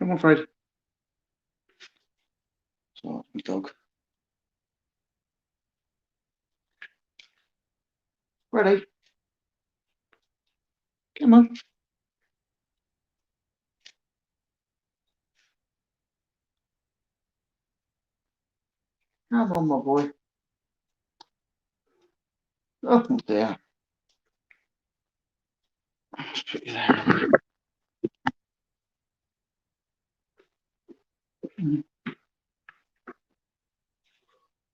Come on, Fred. So, my dog. Ready? Come on. Come on, my boy. Oh, dear. Let's put you there.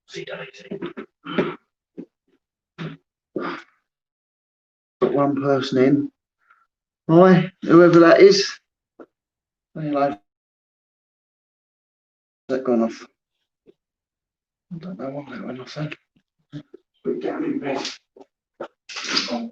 See, got one person in. Hi, whoever that is. Hello. That gone off? I don't know why that went off then. Put it down in bed. Oh.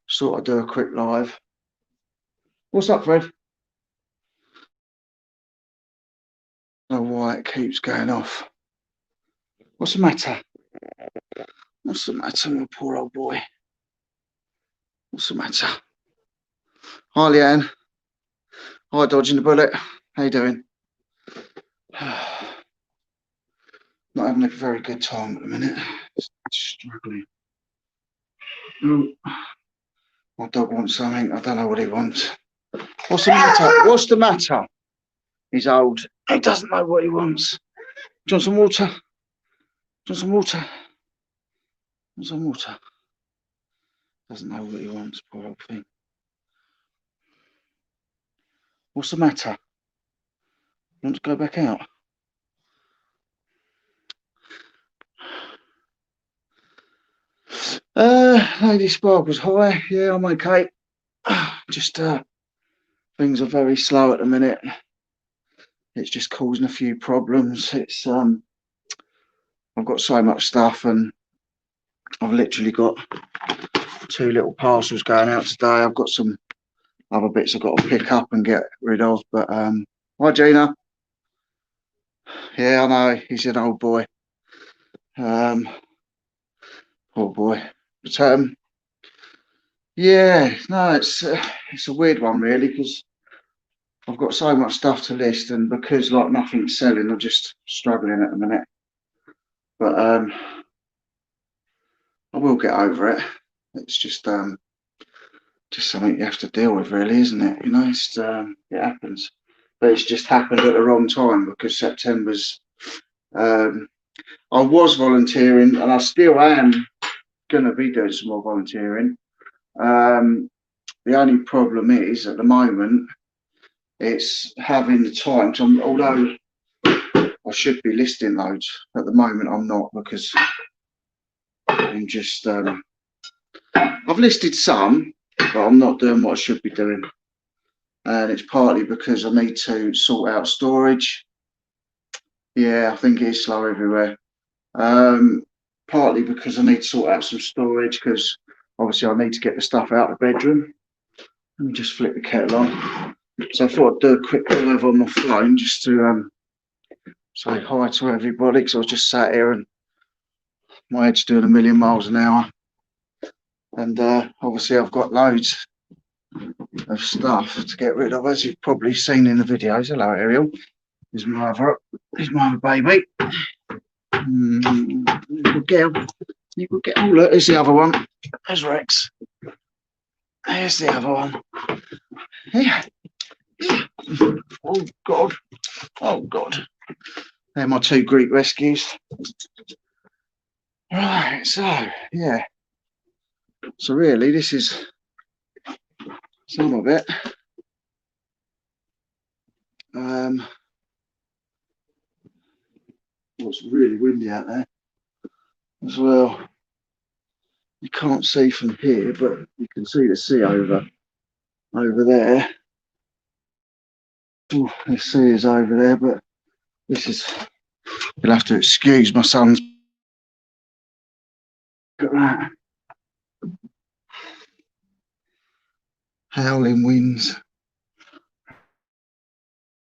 Just thought I'd do a quick live. What's up, Fred? I don't know why it keeps going off. What's the matter? What's the matter, my poor old boy? What's the matter? Hi, Leanne. Hi, dodging the bullet. How you doing? Not having a very good time at the minute. Struggling. Oh, my dog wants something. I don't know what he wants. What's the matter? What's the matter? He's old. He doesn't know what he wants. Do you want some water? Do you want some water? Want some water? Doesn't know what he wants, poor old thing. What's the matter? You want to go back out? Lady Sparkles, hi. Yeah, I'm okay. Just things are very slow at the minute. It's just causing a few problems. It's I've got so much stuff, and I've literally got 2 little parcels going out today. I've got some other bits I've got to pick up and get rid of. But hi, Gina. Yeah, I know he's an old boy. Poor boy. But yeah, no, it's a weird one really, because I've got so much stuff to list, and because like nothing's selling, I'm just struggling at the minute. But I will get over it. It's just something you have to deal with, really, isn't it? You know, it happens. But it's just happened at the wrong time, because September's. I was volunteering, and I still am going to be doing some more volunteering. The only problem is, at the moment, it's having the time. Although I should be listing loads, at the moment I'm not, because I'm just. I've listed some, but I'm not doing what I should be doing. And it's partly because I need to sort out storage. Yeah, I think it is slow everywhere. Partly because I need to sort out some storage, because obviously I need to get the stuff out of the bedroom. Let me just flip the kettle on. So I thought I'd do a quick live on my phone just to say hi to everybody, because I was just sat here and my head's doing a million miles an hour. And obviously I've got loads of stuff to get rid of, as you've probably seen in the videos. Hello, Ariel. Here's my other baby. Good girl. You could get. Oh, look, there's the other one. There's Rex. There's the other one. Yeah. Oh God. Oh God. They're my 2 Greek rescues. Right. So yeah. So really, this is some of it. It's really windy out there as well. You can't see from here, but you can see the sea over there. Ooh, the sea is over there, but this is. You'll have to excuse my son's. Look at that. howling winds.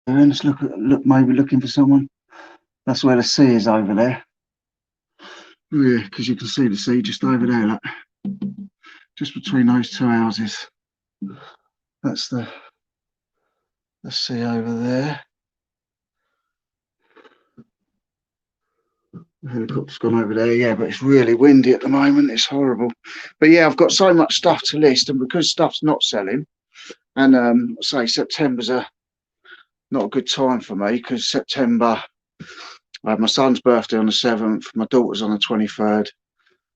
And let's look, maybe looking for someone. That's where the sea is over there. Oh yeah, because you can see the sea just over there, look. Just between those two houses. That's the sea over there. The helicopter's gone over there, yeah, but it's really windy at the moment. It's horrible. But yeah, I've got so much stuff to list, and because stuff's not selling, and say September's not a good time for me, because September, I had my son's birthday on the 7th, my daughter's on the 23rd,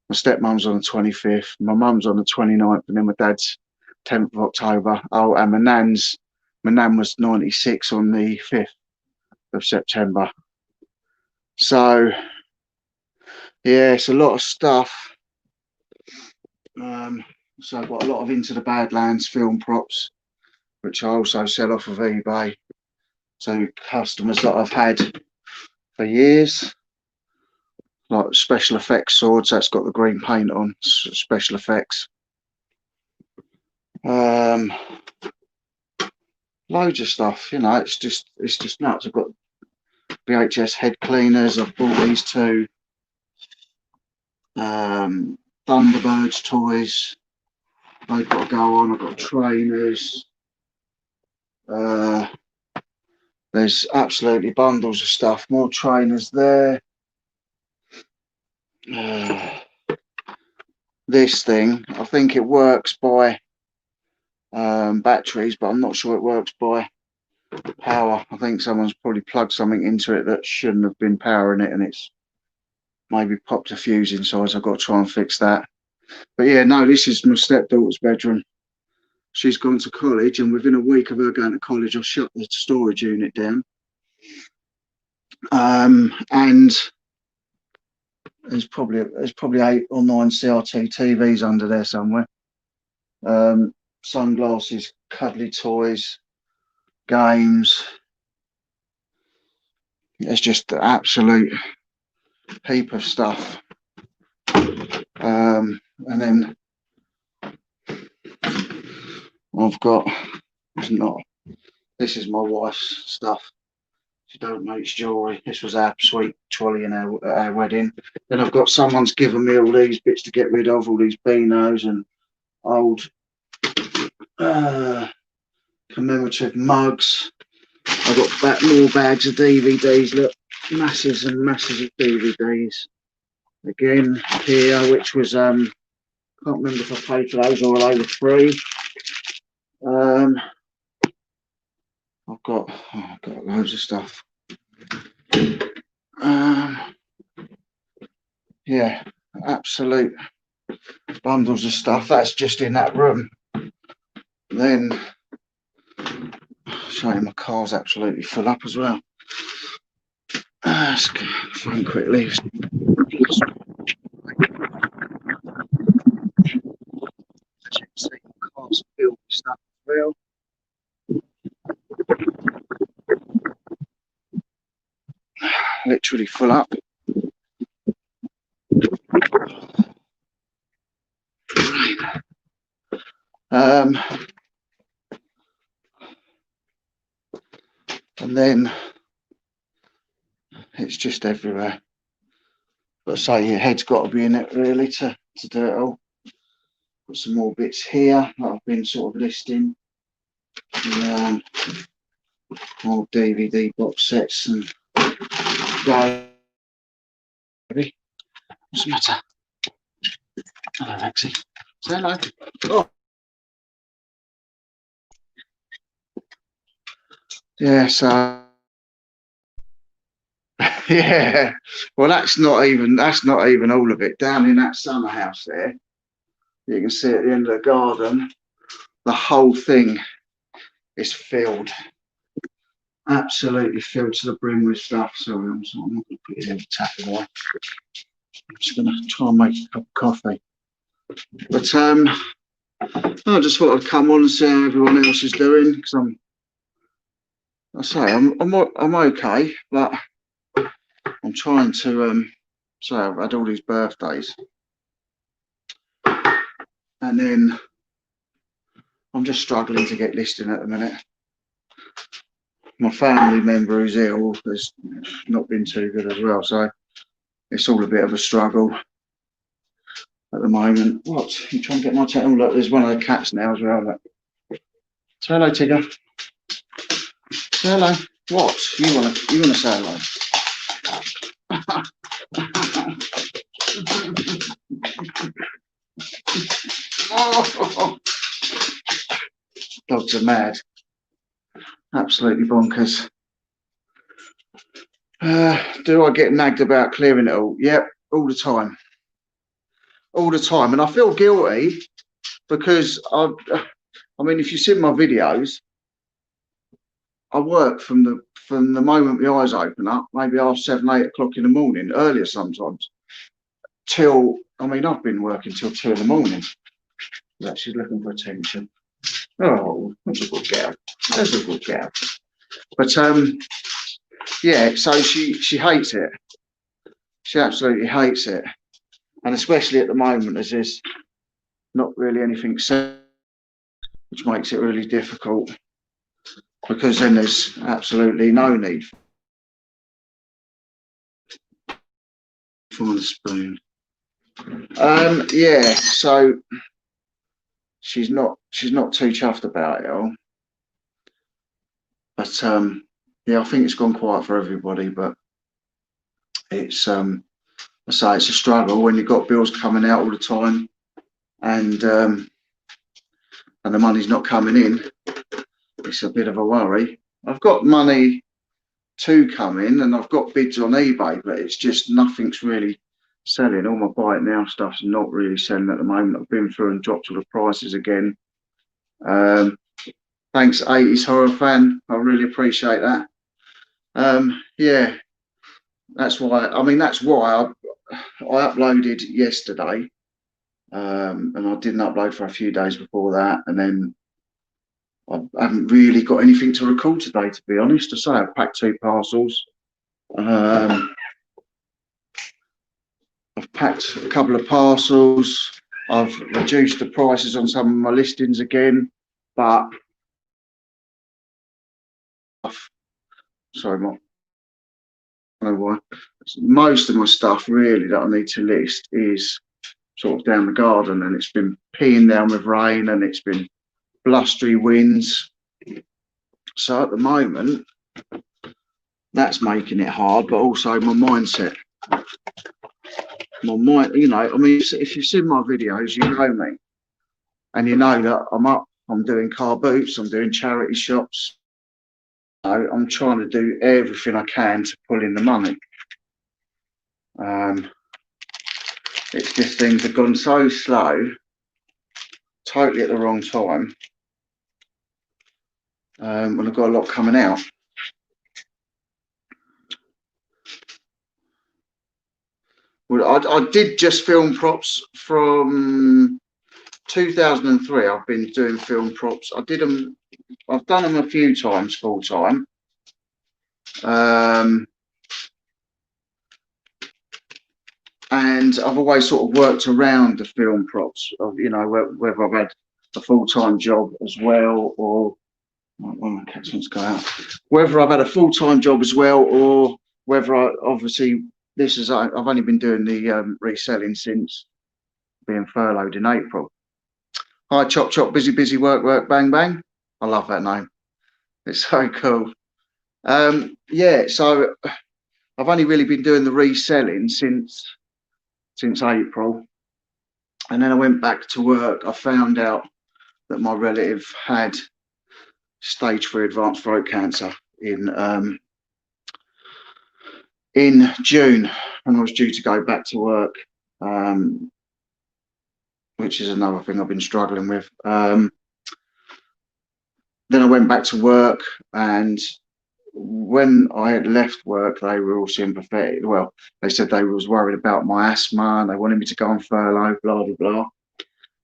my stepmom's on the 25th, my mum's on the 29th, and then my dad's 10th of October. Oh, and my nan was 96 on the 5th of September. So yeah, it's a lot of stuff. So I've got a lot of Into the Badlands film props, which I also sell off of eBay. So customers that I've had for years, like special effects swords, that's got the green paint on, special effects. Loads of stuff, you know, it's just nuts. I've got VHS head cleaners, I've bought these two Thunderbirds toys, they've got to go on. I've got trainers, there's absolutely bundles of stuff, more trainers there. This thing, I think it works by batteries, but I'm not sure it works by power. I think someone's probably plugged something into it that shouldn't have been powering it, and it's maybe popped a fuse inside, so I've got to try and fix that. But yeah, no, this is my stepdaughter's bedroom. She's gone to college, and within a week of her going to college, I shut the storage unit down. And there's probably 8 or 9 CRT TVs under there somewhere. Sunglasses, cuddly toys, games. It's just an absolute heap of stuff. And then I've got, this is my wife's stuff. She don't make jewellery. This was our sweet trolley in our wedding. Then I've got someone's given me all these bits to get rid of, all these beanos and old commemorative mugs. I've got more bags of DVDs. Look, masses and masses of DVDs. Again here, which was can't remember if I paid for those or they were free. I've got loads of stuff. Yeah, absolute bundles of stuff. That's just in that room. Then I'll show you my car's absolutely full up as well. Let's go find quickly. As you can see, my car's filled with stuff as well. Literally full up. And then it's just everywhere. But say your head's got to be in it really to do it all. Got some more bits here that I've been sort of listing. More DVD box sets and what's the matter? Hello, Lexi. Say hello. Oh. Yeah, so yeah. Well, that's not even all of it. Down in that summer house there, you can see at the end of the garden, the whole thing is filled, absolutely filled to the brim with stuff. Sorry, I'm not going to put it in the tap away. I'm just going to try and make a cup of coffee. But I just thought I'd come on and see how everyone else is doing, because I'm okay, but I'm trying to so I've had all these birthdays, and then I'm just struggling to get listing at the minute. My family member who's ill has not been too good as well, so it's all a bit of a struggle at the moment. What? You trying to get my tail? Oh, look, there's one of the cats now as well. Look. Say hello, Tigger. Say hello. What? You wanna say hello? Oh, dogs are mad. Absolutely bonkers. Do I get nagged about clearing it all? Yep, all the time. All the time. And I feel guilty because I mean, if you see my videos, I work from the moment my eyes open up, maybe 7, 8 o'clock in the morning, earlier sometimes, till, I mean, I've been working till 2 in the morning. Yeah, she's looking for attention. Oh, that's a good girl. That's a good girl. But yeah, so she hates it. She absolutely hates it. And especially at the moment, as there's not really anything said, which makes it really difficult, because then there's absolutely no need for the spoon. Yeah, so she's not too chuffed about it all. But yeah, I think it's gone quiet for everybody, but it's I say it's a struggle when you've got bills coming out all the time, and the money's not coming in. It's a bit of a worry. I've got money to come in, and I've got bids on eBay, but it's just nothing's really selling. All my buy it now stuff's not really selling at the moment. I've been through and dropped all the prices again. Thanks, 80s horror fan. I really appreciate that. Yeah, that's why. I mean, that's why I uploaded yesterday, and I didn't upload for a few days before that, and then I haven't really got anything to record today, to be honest. I say I've packed 2 parcels. I've packed a couple of parcels. I've reduced the prices on some of my listings again, but sorry, I don't know why. Most of my stuff really that I need to list is sort of down the garden, and it's been peeing down with rain, and it's been blustery winds. So at the moment, that's making it hard, but also my mindset. My mind, you know, I mean, if you've seen my videos, you know me, and you know that I'm doing car boots, I'm doing charity shops. I'm trying to do everything I can to pull in the money. It's just things have gone so slow, totally at the wrong time, when I've got a lot coming out. Well, I did just film props from 2003. I've been doing film props. I've done them a few times full time. And I've always sort of worked around the film props, of, you know, whether I've had a full-time job as well, or one of my cats wants to go out. Whether I've had a full-time job as well, or whether obviously I've only been doing the reselling since being furloughed in April. Hi, chop chop, busy busy, work work, bang bang. I love that name. It's so cool. Yeah, so I've only really been doing the reselling since April, and then I went back to work. I found out that my relative had stage 3 advanced throat cancer in June, and I was due to go back to work, which is another thing I've been struggling with. Then I went back to work, and when I had left work, they were all sympathetic. Well, they said they was worried about my asthma, and they wanted me to go on furlough, blah, blah, blah.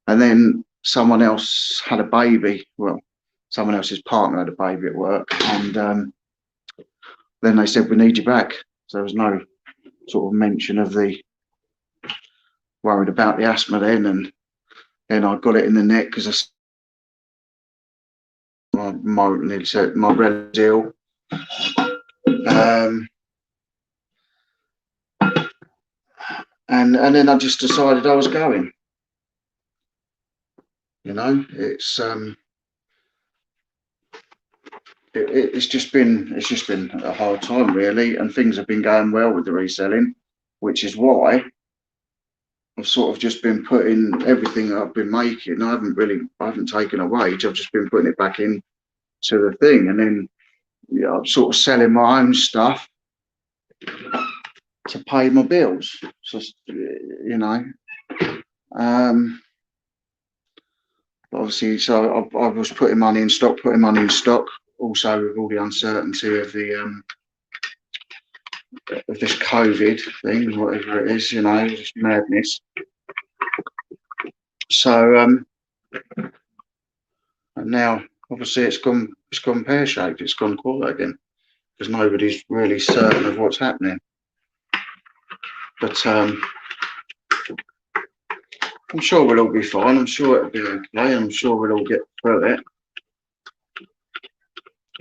And then someone else had a baby. Well, someone else's partner had a baby at work. And then they said, we need you back. So there was no sort of mention of the worried about the asthma then. And then I got it in the neck because my relative's ill. And then I just decided I was going. You know, it's just been a hard time really, and things have been going well with the reselling, which is why I've sort of just been putting everything I've been making. I haven't taken a wage. I've just been putting it back in to the thing, and then I'm sort of selling my own stuff to pay my bills. So you know, obviously, so I was putting money in stock, Also, with all the uncertainty of this COVID thing, whatever it is, just madness. So and now obviously it's gone pear shaped. It's gone quiet again because nobody's really certain of what's happening. But I'm sure we'll all be fine. I'm sure it'll be okay. I'm sure we'll all get through it.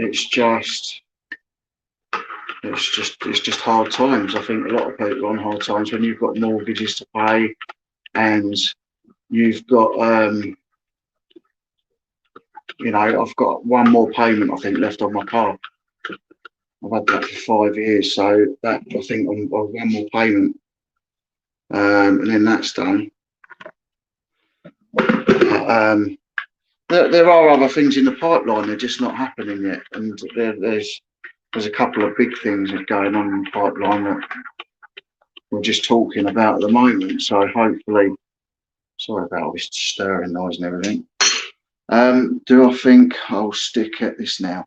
It's just hard times. I think a lot of people are on hard times when you've got mortgages to pay and you've got I've got one more payment I think left on my car. I've had that for 5 years, so that I think on one more payment, and then that's done. There are other things in the pipeline. They're just not happening yet, and there's a couple of big things going on in the pipeline that we're just talking about at the moment. So hopefully, sorry about all this stirring noise and everything. Do I think I'll stick at this now?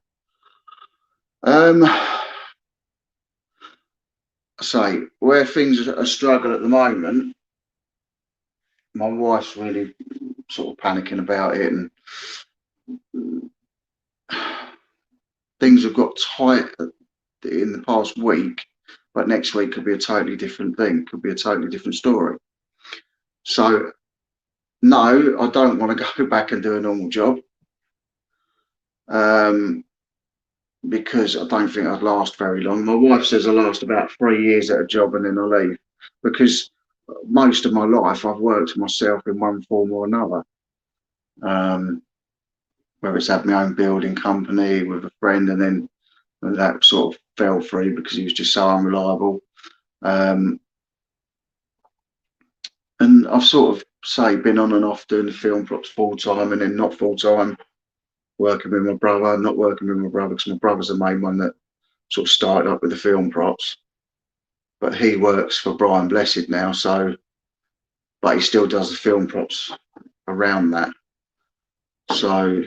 Say where things are a struggle at the moment. My wife's really sort of panicking about it, and things have got tight in the past week, but next week could be a totally different thing, could be a totally different story. So no, I don't want to go back and do a normal job, because I don't think I'd last very long. My wife says I last about 3 years at a job and then I leave, because most of my life I've worked for myself in one form or another. Whether it's had my own building company with a friend, and then that sort of fell through because he was just so unreliable. And I've sort of been on and off doing the film props full time and then not full time, working with my brother, not working with my brother because my brother's the main one that sort of started up with the film props. But he works for Brian Blessed now, but he still does the film props around that. So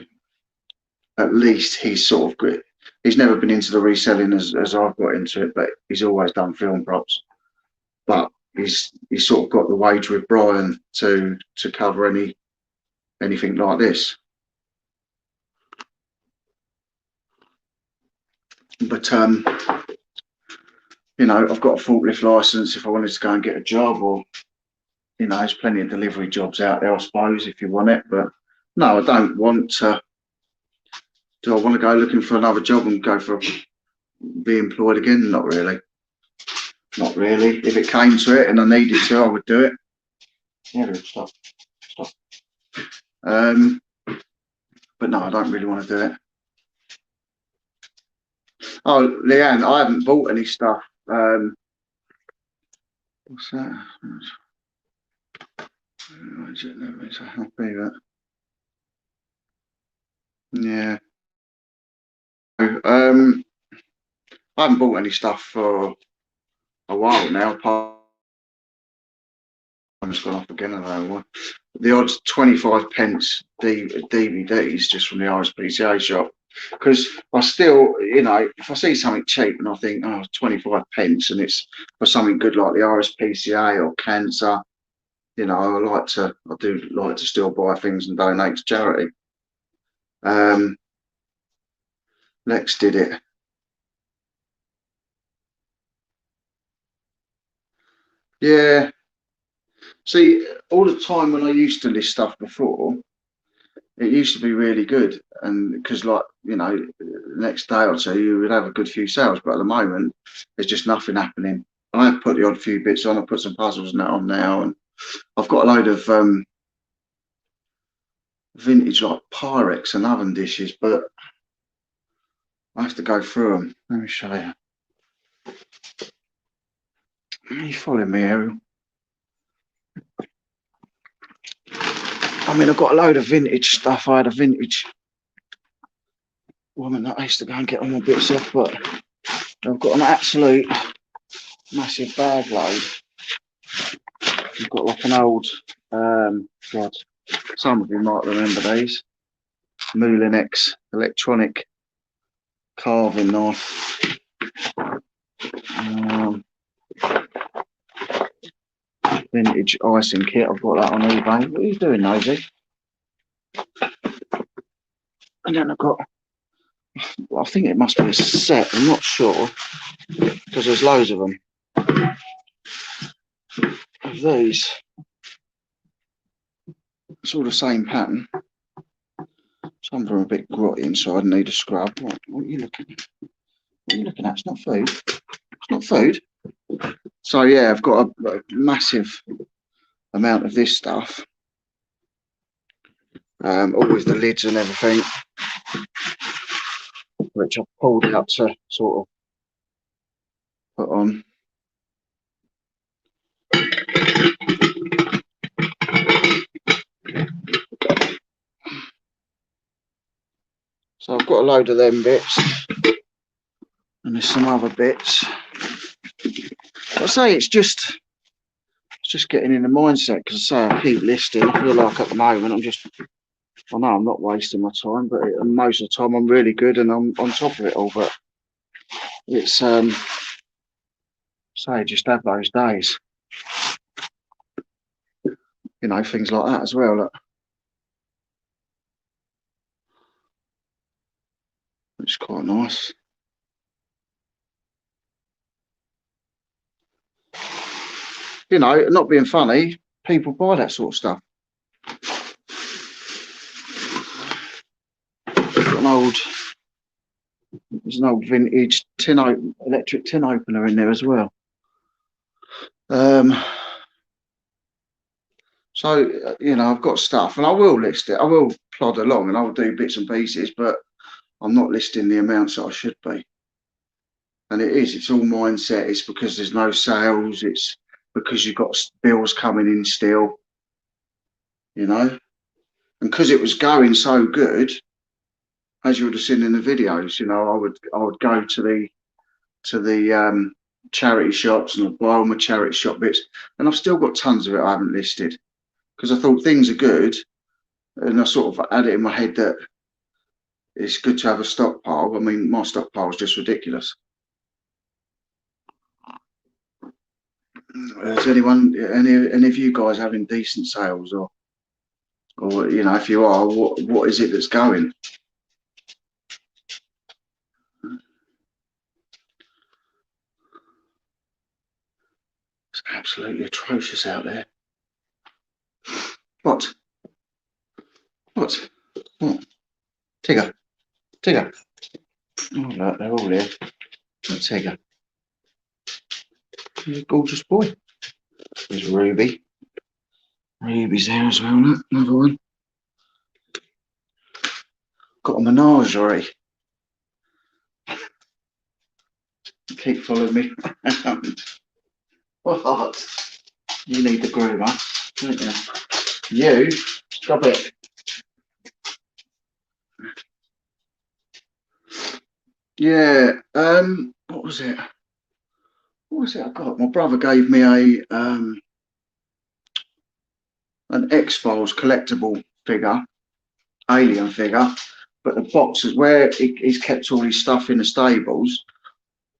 at least he's sort of good. He's never been into the reselling as I've got into it, but he's always done film props. But he's sort of got the wage with Brian to cover anything like this. But I've got a forklift license if I wanted to go and get a job, or there's plenty of delivery jobs out there, I suppose, if you want it. But no, I don't want to. Do I want to go looking for another job and be employed again? Not really. Not really. If it came to it and I needed to, I would do it. Yeah, stop. But no, I don't really want to do it. Oh, Leanne, I haven't bought any stuff. What's that? It's a happy, but yeah. I haven't bought any stuff for a while now. I'm just gone off again. I don't know why. The odds 25 pence DVDs just from the RSPCA shop, because I still, if I see something cheap and I think, 25 pence, and it's for something good like the RSPCA or cancer, I do like to still buy things and donate to charity. Lex did it. Yeah. See, all the time when I used to list stuff before, It used to be really good, and because, like, you know, the next day or two you would have a good few sales, but at the moment there's just nothing happening. I have put the odd few bits on. I put some puzzles and that on now, and I've got a load of vintage like Pyrex and oven dishes, but I have to go through them. Let me show you. Are you following me, Ariel? I mean, I've got a load of vintage stuff. I had a vintage woman that I used to go and get all my bits off, but I've got an absolute massive bag load. I've got like an old, God, some of you might remember these, Moulinex electronic carving knife. Vintage icing kit. I've got that on eBay. What are you doing, Nosy? And then I've got, I think it must be a set. I'm not sure because there's loads of them. Of these, it's all the same pattern. Some of them are a bit grotty inside and need a scrub. What are you looking at? What are you looking at? It's not food. It's not food. So yeah, I've got a massive amount of this stuff. All with the lids and everything, which I've pulled out to sort of put on. So I've got a load of them bits, and there's some other bits. I say it's just getting in the mindset, because I say I keep listing. I feel like at the moment I know I'm not wasting my time, but most of the time I'm really good and I'm on top of it all. But it's say just have those days, you know, things like that as well. Look. It's quite nice. You know, not being funny, people buy that sort of stuff. There's an old vintage electric tin opener in there as well. So, you know, I've got stuff, and I will list it. I will plod along and I will do bits and pieces, but I'm not listing the amounts that I should be. And it's all mindset. It's because there's no sales. It's because you've got bills coming in still, you know. And because it was going so good, as you would have seen in the videos, you know, I would go to the charity shops and I'd buy all my charity shop bits, and I've still got tons of it I haven't listed because I thought things are good, and I sort of had it in my head that it's good to have a stockpile. I mean, my stockpile is just ridiculous. Is any of you guys having decent sales, or you know, if you are, what is it that's going? It's absolutely atrocious out there. What? Tigger. Oh, look, they're all here. Tigger. He's a gorgeous boy. There's Ruby. Ruby's there as well, look, another one. Got a menagerie. Keep following me. What? You need the groomer, don't you? You, stop it. Yeah, what was it? What was it I got? My brother gave me an X-Files collectible figure, alien figure, but the box is where he's kept all his stuff in the stables.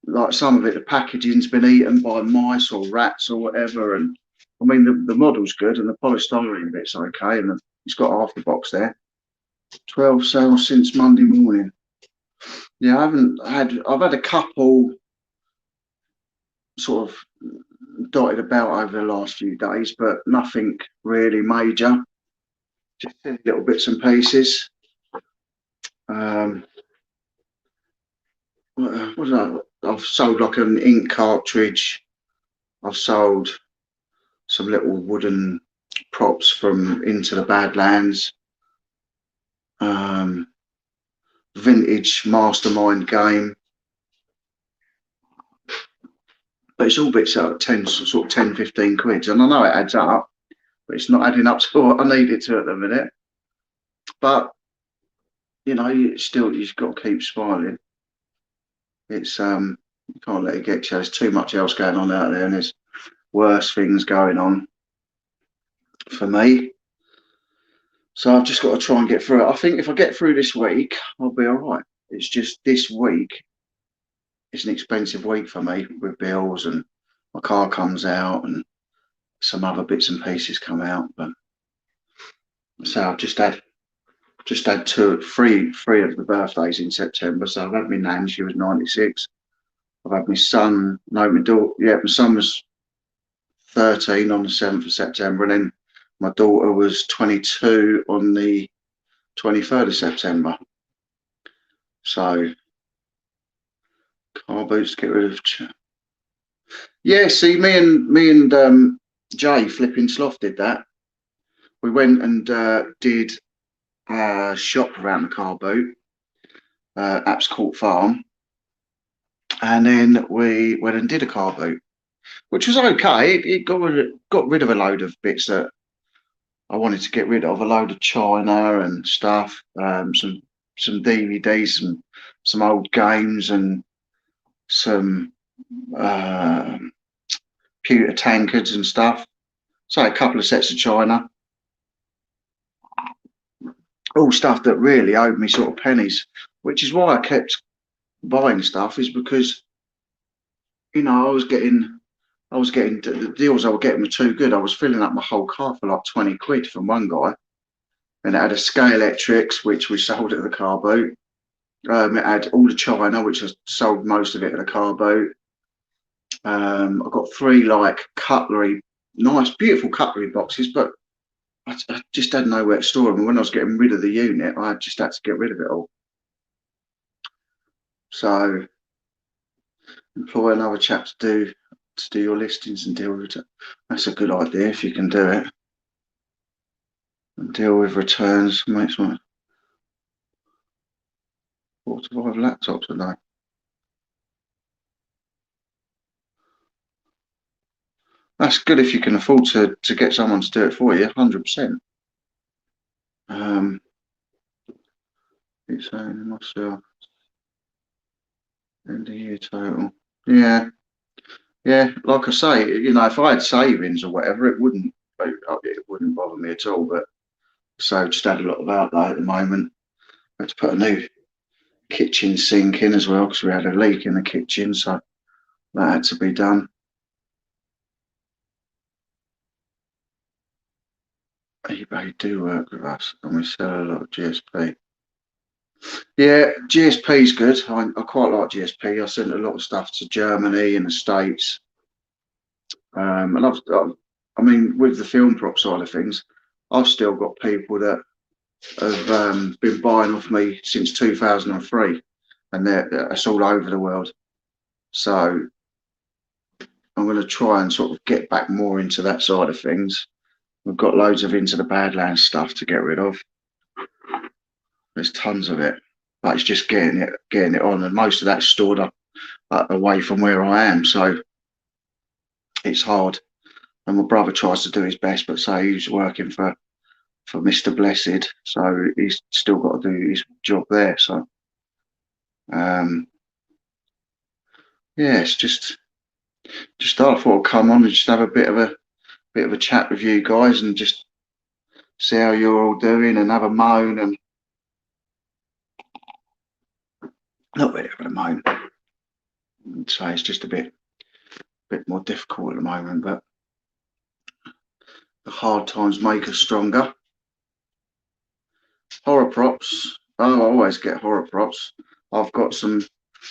Like some of it, the packaging's been eaten by mice or rats or whatever. And I mean, the model's good and the polystyrene bit's okay, and he's got half the box there. 12 sales since Monday morning. Yeah, I've had a couple sort of dotted about over the last few days, but nothing really major. just silly little bits and pieces. What did I've sold like an ink cartridge. I've sold some little wooden props from Into the Badlands. Vintage Mastermind game. But it's all bits at 10, sort of 10, 15 quid. And I know it adds up, but it's not adding up to what I need it to at the minute. But, you know, you've got to keep smiling. It's, you can't let it get you. There's too much else going on out there, and there's worse things going on for me. So I've just got to try and get through it. I think if I get through this week, I'll be all right. It's just this week, it's an expensive week for me with bills, and my car comes out and some other bits and pieces come out. But so I've just had three of the birthdays in September. So I've had my nan, she was 96. I've had my son, no, my daughter, yeah, my son was 13 on the 7th of September, and then my daughter was 22 on the 23rd of September. So car boots, get rid of. Yeah, see, me and Jay Flipping Sloth did that. We went and did a shop around the car boot, Apps Court Farm, and then we went and did a car boot, which was okay. It got rid of a load of bits that I wanted to get rid of, a load of china and stuff, some DVDs, some old games, and some pewter tankards and stuff. So a couple of sets of china, all stuff that really owed me sort of pennies, which is why I kept buying stuff, is because, you know, I was getting the deals I was getting were too good. I was filling up my whole car for like 20 quid from one guy, and it had a Scalextrics, which we sold at the car boot. It had all the china, which I sold most of it at the car boot. I got 3 like cutlery, nice, beautiful cutlery boxes, but I just had nowhere to store them. And when I was getting rid of the unit, I just had to get rid of it all. So employ another chap to do your listings and deal with it. That's a good idea if you can do it. And deal with returns. Makes my 4 to 5 laptops a day. That's good if you can afford to get someone to do it for you, 100%. It's saying myself end of year total. Yeah, yeah. Like I say, you know, if I had savings or whatever, it wouldn't bother me at all. But so just had a lot of outlay at the moment. I had to put a new kitchen sink in as well because we had a leak in the kitchen, so that had to be done. eBay do work with us, and we sell a lot of GSP. Yeah, GSP is good. I quite like GSP. I sent a lot of stuff to Germany and the States. And I mean, with the film prop side of things, I've still got people that have been buying off me since 2003, and it's all over the world. So I'm going to try and sort of get back more into that side of things. We've got loads of Into the Badlands stuff to get rid of. There's tons of it, but it's just getting it on, and most of that's stored up away from where I am, so it's hard. And my brother tries to do his best, but say he's working for Mr. Blessed, so he's still got to do his job there. So yeah, it's just I thought I'd come on and just have a bit of a chat with you guys and just see how you're all doing and have a moan, and not really having a moan. So it's just a bit more difficult at the moment, but the hard times make us stronger. Horror props. Oh, I always get horror props. I've got some.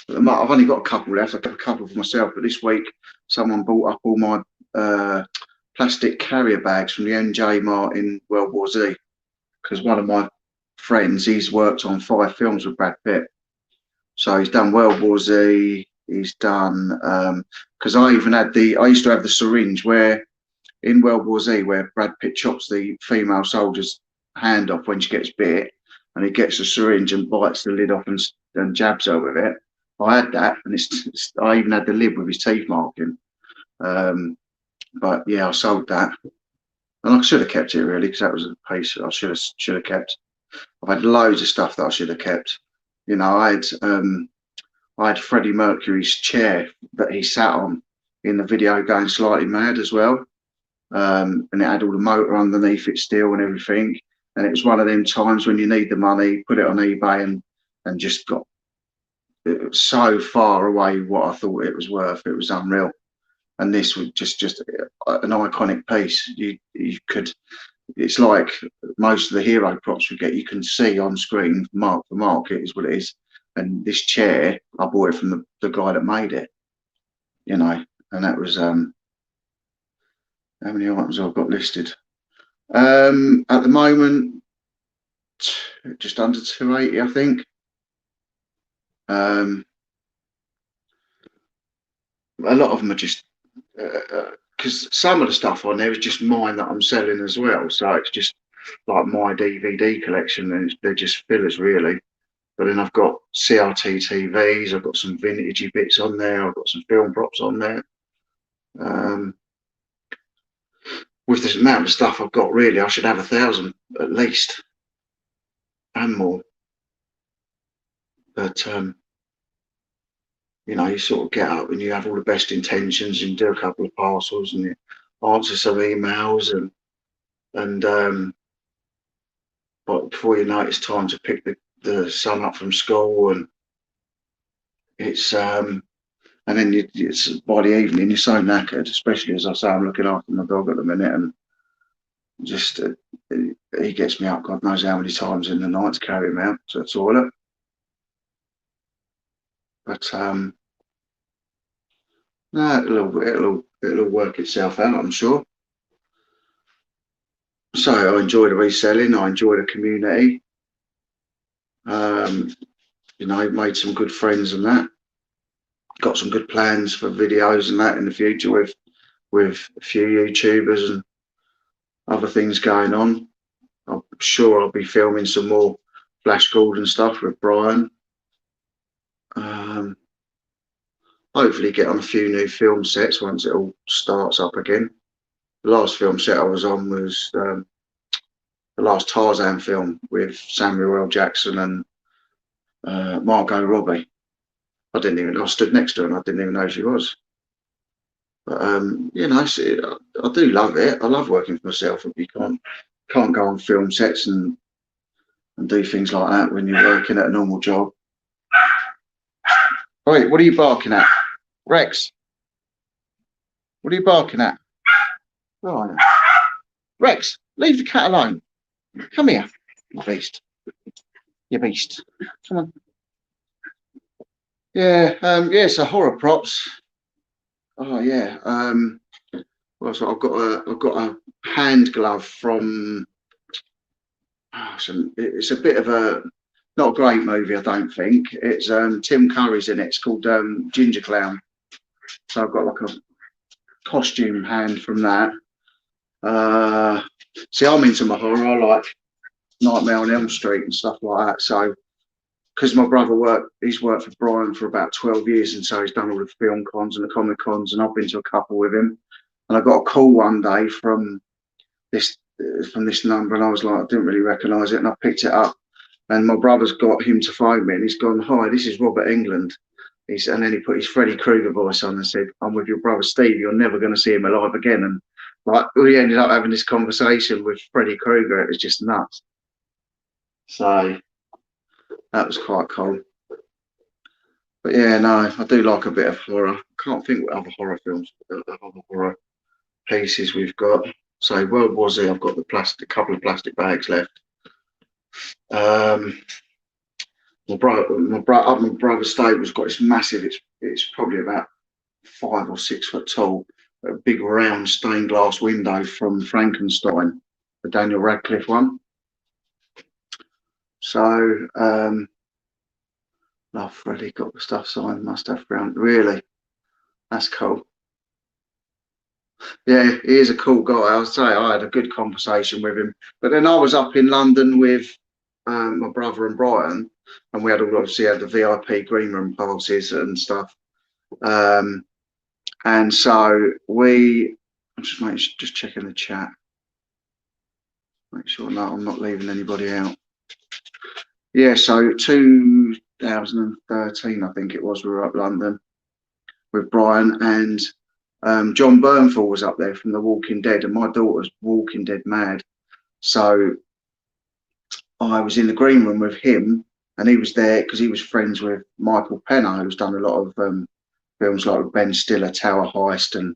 I've only got a couple left. I've got a couple for myself, but this week someone bought up all my plastic carrier bags from the NJ Martin World War Z. because one of my friends, he's worked on 5 films with Brad Pitt. So he's done World War Z. He's done because I used to have the syringe where in World War Z where Brad Pitt chops the female soldier's hand off when she gets bit, and he gets a syringe and bites the lid off and jabs her with it. I had that, and I even had the lid with his teeth marking. But yeah, I sold that, and I should have kept it really because that was a piece I should have kept. I've had loads of stuff that I should have kept. You know, I had Freddie Mercury's chair that he sat on in the video Going Slightly Mad as well. And it had all the motor underneath it still and everything. And it was one of them times when you need the money, put it on eBay and just got it was so far away what I thought it was worth. It was unreal. And this was just an iconic piece. You could, it's like most of the hero props we get, you can see on screen mark for mark, it is what it is. And this chair, I bought it from the guy that made it, you know, and that was, how many items I've got listed? At the moment, just under 280, I think. A lot of them are just, because some of the stuff on there is just mine that I'm selling as well. So it's just like my DVD collection, and they're just fillers really. But then I've got CRT TVs, I've got some vintagey bits on there, I've got some film props on there. With this amount of stuff I've got, really, I should have 1,000 at least and more. But you know, you sort of get up and you have all the best intentions and do a couple of parcels and you answer some emails but before you know it, it's time to pick the son up from school, and it's and then it's by the evening you're so knackered, especially as I say I'm looking after my dog at the minute, and just he gets me up God knows how many times in the night to carry him out to the toilet. But no, it'll work itself out, I'm sure. So I enjoy the reselling. I enjoy the community. You know, made some good friends and that. Got some good plans for videos and that in the future with a few YouTubers and other things going on. I'm sure I'll be filming some more Flash Gordon stuff with Brian. Hopefully get on a few new film sets once it all starts up again. The last film set I was on was the last Tarzan film with Samuel L. Jackson and Margot Robbie. I stood next to her and I didn't even know who she was. But you know, I do love it. I love working for myself. You can't go on film sets and do things like that when you're working at a normal job. Wait, what are you barking at? Rex? What are you barking at? Oh, Rex, leave the cat alone. Come here, you beast. You beast. Come on. Yeah, so horror props. Oh yeah. Well, so I've got a hand glove from it's a bit of a not a great movie, I don't think. It's Tim Curry's in it. It's called Ginger Clown. So I've got like a costume hand from that. See, I'm into my horror. I like Nightmare on Elm Street and stuff like that. So, because my brother he's worked for Brian for about 12 years, and so he's done all the film cons and the comic cons, and I've been to a couple with him. And I got a call one day from this number, and I was like, I didn't really recognise it, and I picked it up. And my brother's got him to phone me, and he's gone, "Hi, this is Robert England." And then he put his Freddy Krueger voice on and said, "I'm with your brother Steve. You're never going to see him alive again." And like we ended up having this conversation with Freddy Krueger. It was just nuts. So that was quite cool. But yeah, no, I do like a bit of horror. I can't think what other horror films, other horror pieces we've got. So World War Z, I've got couple of plastic bags left. My brother's stable's got this massive. It's probably about 5 or 6 foot tall. A big round stained glass window from Frankenstein, the Daniel Radcliffe one. So, love Freddie, got the stuff signed, must have round. Really, that's cool. Yeah, he is a cool guy. I'll say I had a good conversation with him. But then I was up in London with my brother and Brighton, and we had obviously had the VIP green room passes and stuff. Um, and so I'm just checking the chat, make sure I'm not leaving anybody out. Yeah, so 2013, I think it was, we were up London with Brian, and John Bernthal was up there from The Walking Dead, and my daughter's Walking Dead mad. So I was in the green room with him, and he was there because he was friends with Michael Penner, who's done a lot of films like Ben Stiller, Tower Heist, and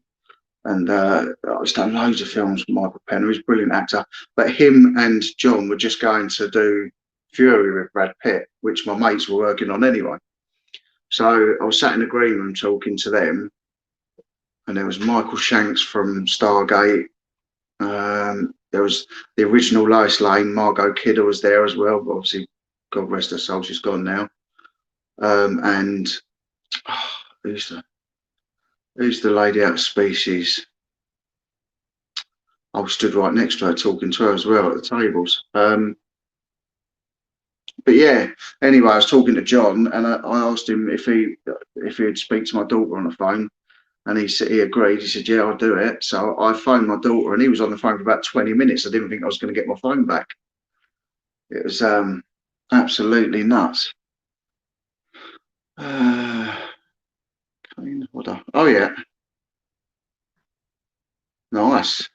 he's done loads of films with Michael Penner. He's a brilliant actor. But him and John were just going to do Fury with Brad Pitt, which my mates were working on anyway. So I was sat in the green room talking to them, and there was Michael Shanks from Stargate. There was the original Lois Lane, Margot Kidder was there as well. But obviously, God rest her soul, she's gone now. And oh, who's the lady out of Species? I was stood right next to her talking to her as well at the tables. But yeah, anyway, I was talking to John, and I asked him if he'd speak to my daughter on the phone, and he agreed. He said, "Yeah, I'll do it." So I phoned my daughter, and he was on the phone for about 20 minutes. I didn't think I was going to get my phone back. It was absolutely nuts. Oh yeah, nice.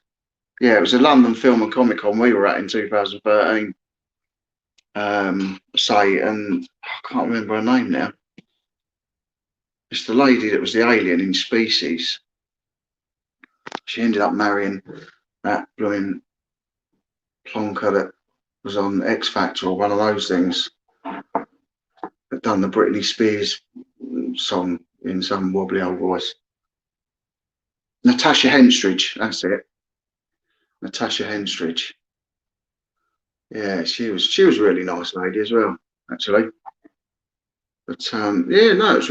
Yeah, it was a London Film and Comic Con we were at in 2013. And I can't remember her name now. It's the lady that was the alien in Species. She ended up marrying that blooming plonker that was on X Factor or one of those things. That done the Britney Spears song in some wobbly old voice. Natasha Henstridge, that's it. Natasha Henstridge. Yeah, she was a really nice lady as well, actually. But yeah, no, it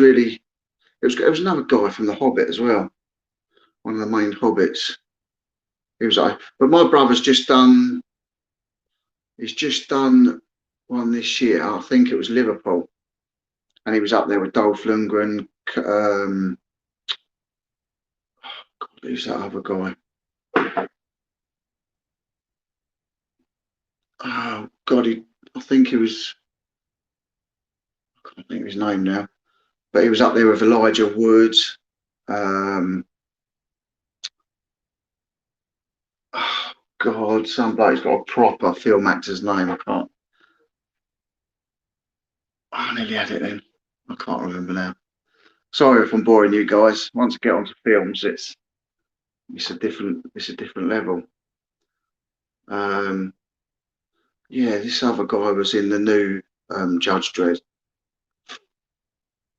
was another guy from The Hobbit as well, one of the main hobbits. He was like, but my brother's just done. He's just done one this year. I think it was Liverpool, and he was up there with Dolph Lundgren. God, who's that other guy? Oh God, I think he was. I can't think of his name now, but he was up there with Elijah Woods. Oh God, some bloke's got a proper film actor's name. I can't. I nearly had it then. I can't remember now. Sorry if I'm boring you guys. Once I get onto films, it's a different level. Um, yeah, this other guy was in the new Judge Dredd. I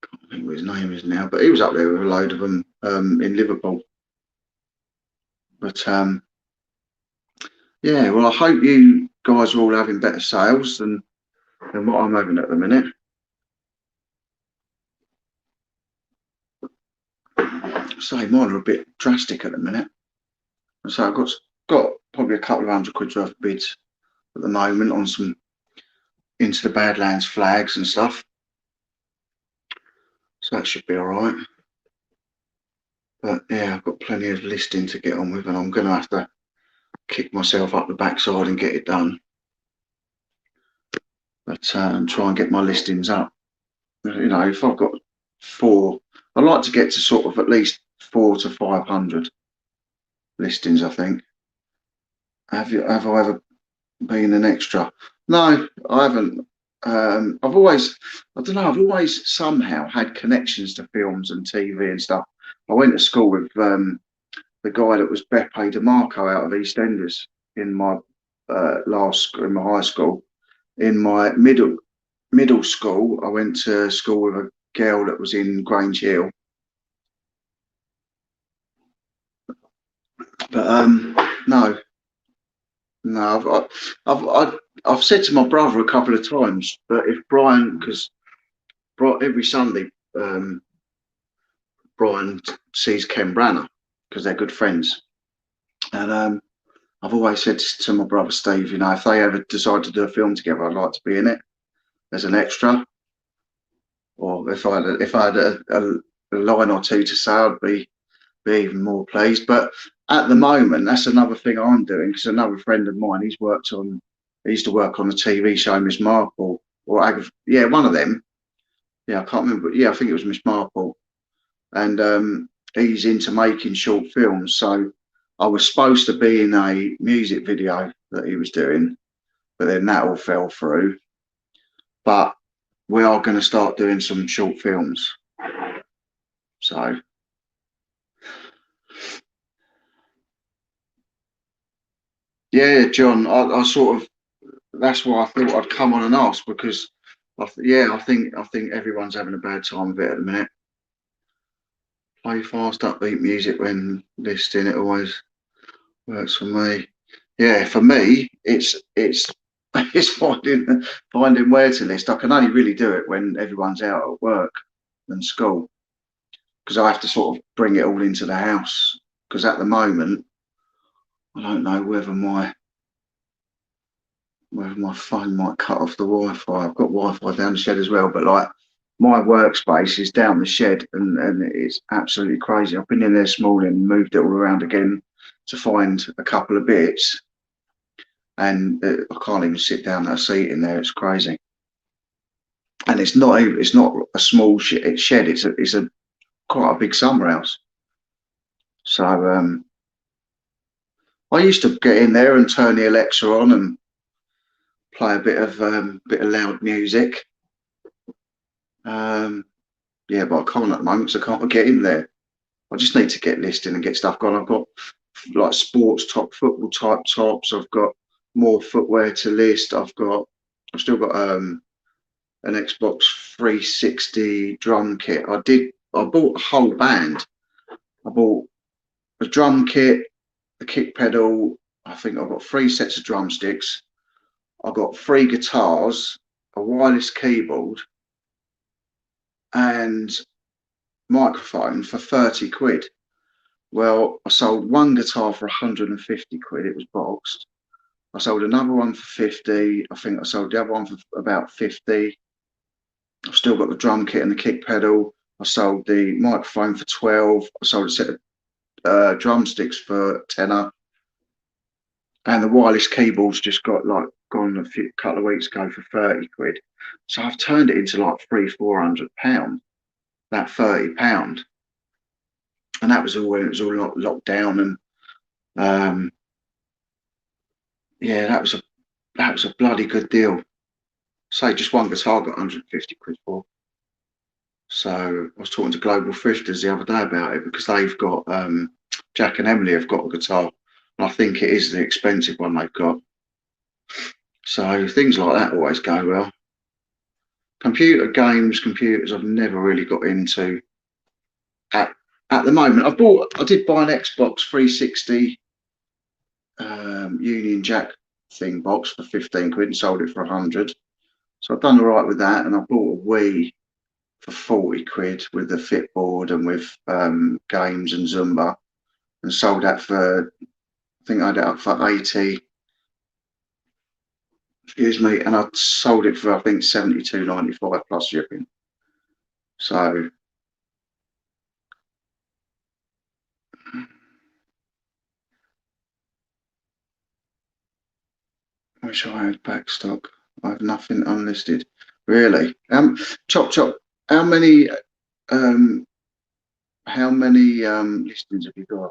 can't think what his name is now, but he was up there with a load of them in Liverpool. But yeah, well, I hope you guys are all having better sales than what I'm having at the minute. So mine are a bit drastic at the minute. So I've got probably a couple of £100 worth of bids at the moment on some Into the Badlands flags and stuff. So that should be all right. But yeah, I've got plenty of listing to get on with, and I'm going to have to kick myself up the backside and get it done. But try and get my listings up. You know, if I've got four, I'd like to get to sort of at least 400 to 500 listings, I think. Have I ever been an extra? No, I haven't. I don't know, I've always somehow had connections to films and TV and stuff. I went to school with the guy that was Beppe DeMarco out of EastEnders in my in my high school. In my middle school, I went to school with a girl that was in Grange Hill. But no, No, I've said to my brother a couple of times, but if Brian, because every Sunday, um, Brian sees Ken Branagh because they're good friends, and I've always said to my brother Steve, you know, if they ever decide to do a film together, I'd like to be in it as an extra, or if I had a line or two to say, I'd be even more pleased. But at the moment, that's another thing I'm doing because another friend of mine, he used to work on the TV show Miss Marple, yeah, one of them. Yeah, I can't remember. Yeah, I think it was Miss Marple, and he's into making short films. So I was supposed to be in a music video that he was doing, but then that all fell through. But we are going to start doing some short films. So yeah, John, I sort of that's why I thought I'd come on and ask because yeah, I think everyone's having a bad time of it at the minute. Play fast, upbeat music when listening. It always works for me. Yeah, for me, it's it's finding where to list. I can only really do it when everyone's out at work and school because I have to sort of bring it all into the house. Because at the moment, I don't know whether my phone might cut off the Wi-Fi. I've got Wi-Fi down the shed as well, but like my workspace is down the shed and it's absolutely crazy. I've been in there this morning and moved it all around again to find a couple of bits, and I can't even sit down at a seat in there. It's crazy, and it's not a small shed. It's a quite a big summer house. So I used to get in there and turn the Alexa on and play a bit of loud music. Um, Yeah, but I can't at the moment because I can't get in there. I just need to get listing and get stuff going. I've got like sports top, football type tops. I've got more footwear to list. I've still got an Xbox 360 drum kit. I bought a whole band. I bought a drum kit, a kick pedal. I think I've got 3 sets of drumsticks. I've got 3 guitars, a wireless keyboard, and microphone for 30 quid. Well, I sold one guitar for 150 quid. It was boxed. I sold another one for 50. I think I sold the other one for about 50. I've still got the drum kit and the kick pedal. I sold the microphone for 12. I sold a set of drumsticks for tenner. And the wireless keyboard's just got like gone couple of weeks ago for 30 quid. So I've turned it into like £300-400, that £30. And that was all when it was all locked down. And yeah, that was a bloody good deal. Say just one guitar got 150 quid for. So I was talking to Global Thrifters the other day about it because they've got Jack and Emily have got a guitar, and I think it is the expensive one they've got. So things like that always go well. Computers I've never really got into at the moment. I did buy an Xbox 360 Union Jack thing box for 15 quid and sold it for 100. So I've done all right with that, and I bought a Wii for 40 quid with the Fitboard and with games and Zumba, and sold that for, I think I had it up for 80, excuse me, and I sold it for I think 72.95 plus shipping. So I wish I had back stock. I have nothing unlisted. Really? Chop chop. How many um listings have you got?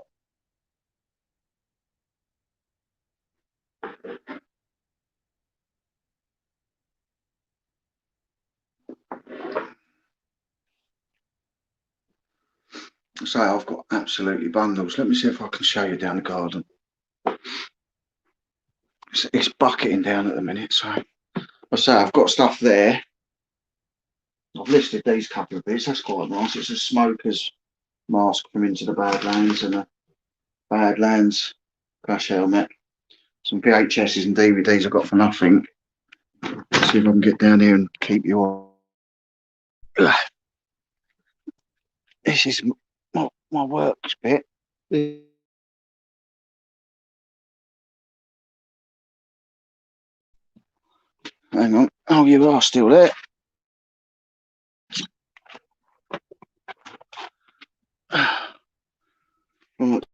I say I've got absolutely bundles. Let me see if I can show you down the garden. It's bucketing down at the minute, so I say I've got stuff there. I've listed these couple of bits. That's quite nice. It's a smoker's mask from Into the Badlands and a Badlands crash helmet. some VHSs and DVDs I got for nothing. Let's see if I can get down here and keep you on. This is my works bit. Hang on. Oh, you are still there. Right.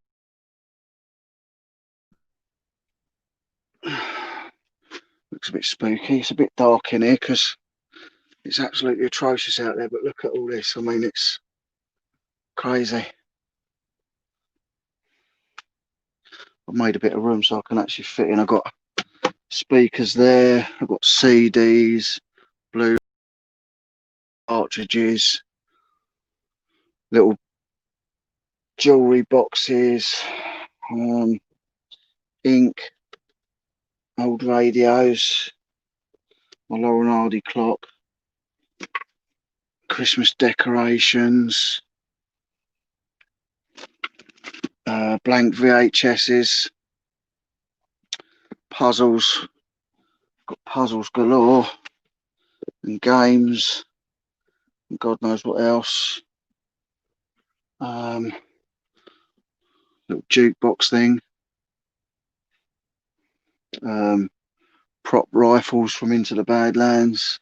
Looks a bit spooky. It's a bit dark in here because it's absolutely atrocious out there. But look at all this. I mean, it's crazy. I've made a bit of room so I can actually fit in. I've got speakers there. I've got CDs, blue cartridges, little jewellery boxes, ink, old radios, my Laurel and Hardy clock, Christmas decorations, blank VHSs, puzzles, got puzzles galore, and games, and God knows what else. Little jukebox thing, prop rifles from Into the Badlands,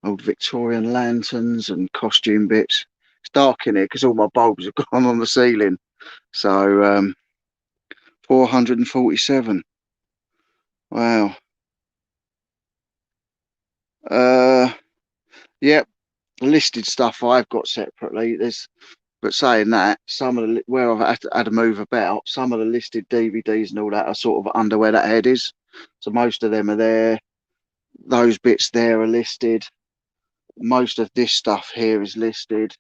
old Victorian lanterns and costume bits. It's dark in here because all my bulbs have gone on the ceiling. So 447. Wow. Yep. The listed stuff I've got separately. But saying that, some of the where I've had to move about, some of the listed DVDs and all that are sort of under where that head is. So most of them are there. Those bits there are listed. Most of this stuff here is listed.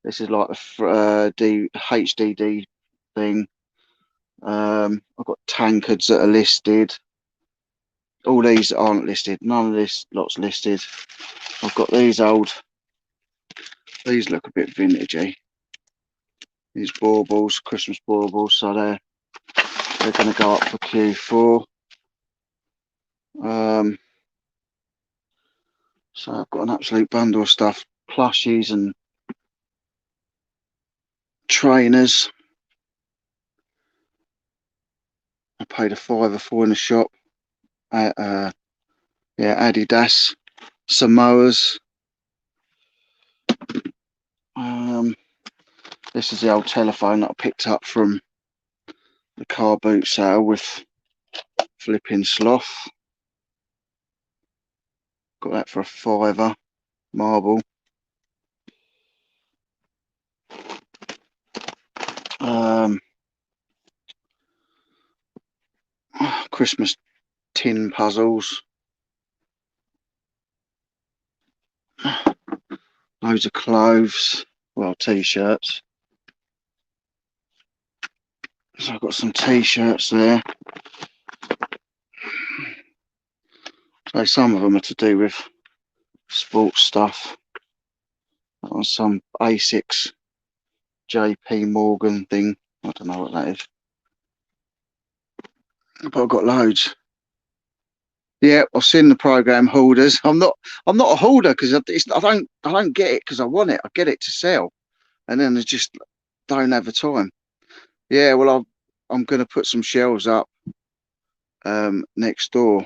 This is like the HDD thing. I've got tankards that are listed. All these aren't listed. None of this lot's listed. I've got these look a bit vintagey. These baubles, Christmas baubles, so they're going to go up for Q4. So I've got an absolute bundle of stuff, plushies and trainers. I paid a £5 for in the shop at Adidas. Samoas. This is the old telephone that I picked up from the car boot sale with flipping sloth. Got that for a £5, marble. Christmas tin puzzles. Loads of clothes. Well, t-shirts. So I've got some t-shirts there. So some of them are to do with sports stuff. That was some Asics JP Morgan thing. I don't know what that is. But I've got loads. Yeah, I've seen the program hoarders. I'm not a hoarder because I don't get it because I want it. I get it to sell, and then I just don't have the time. Yeah, well, I'm going to put some shelves up next door.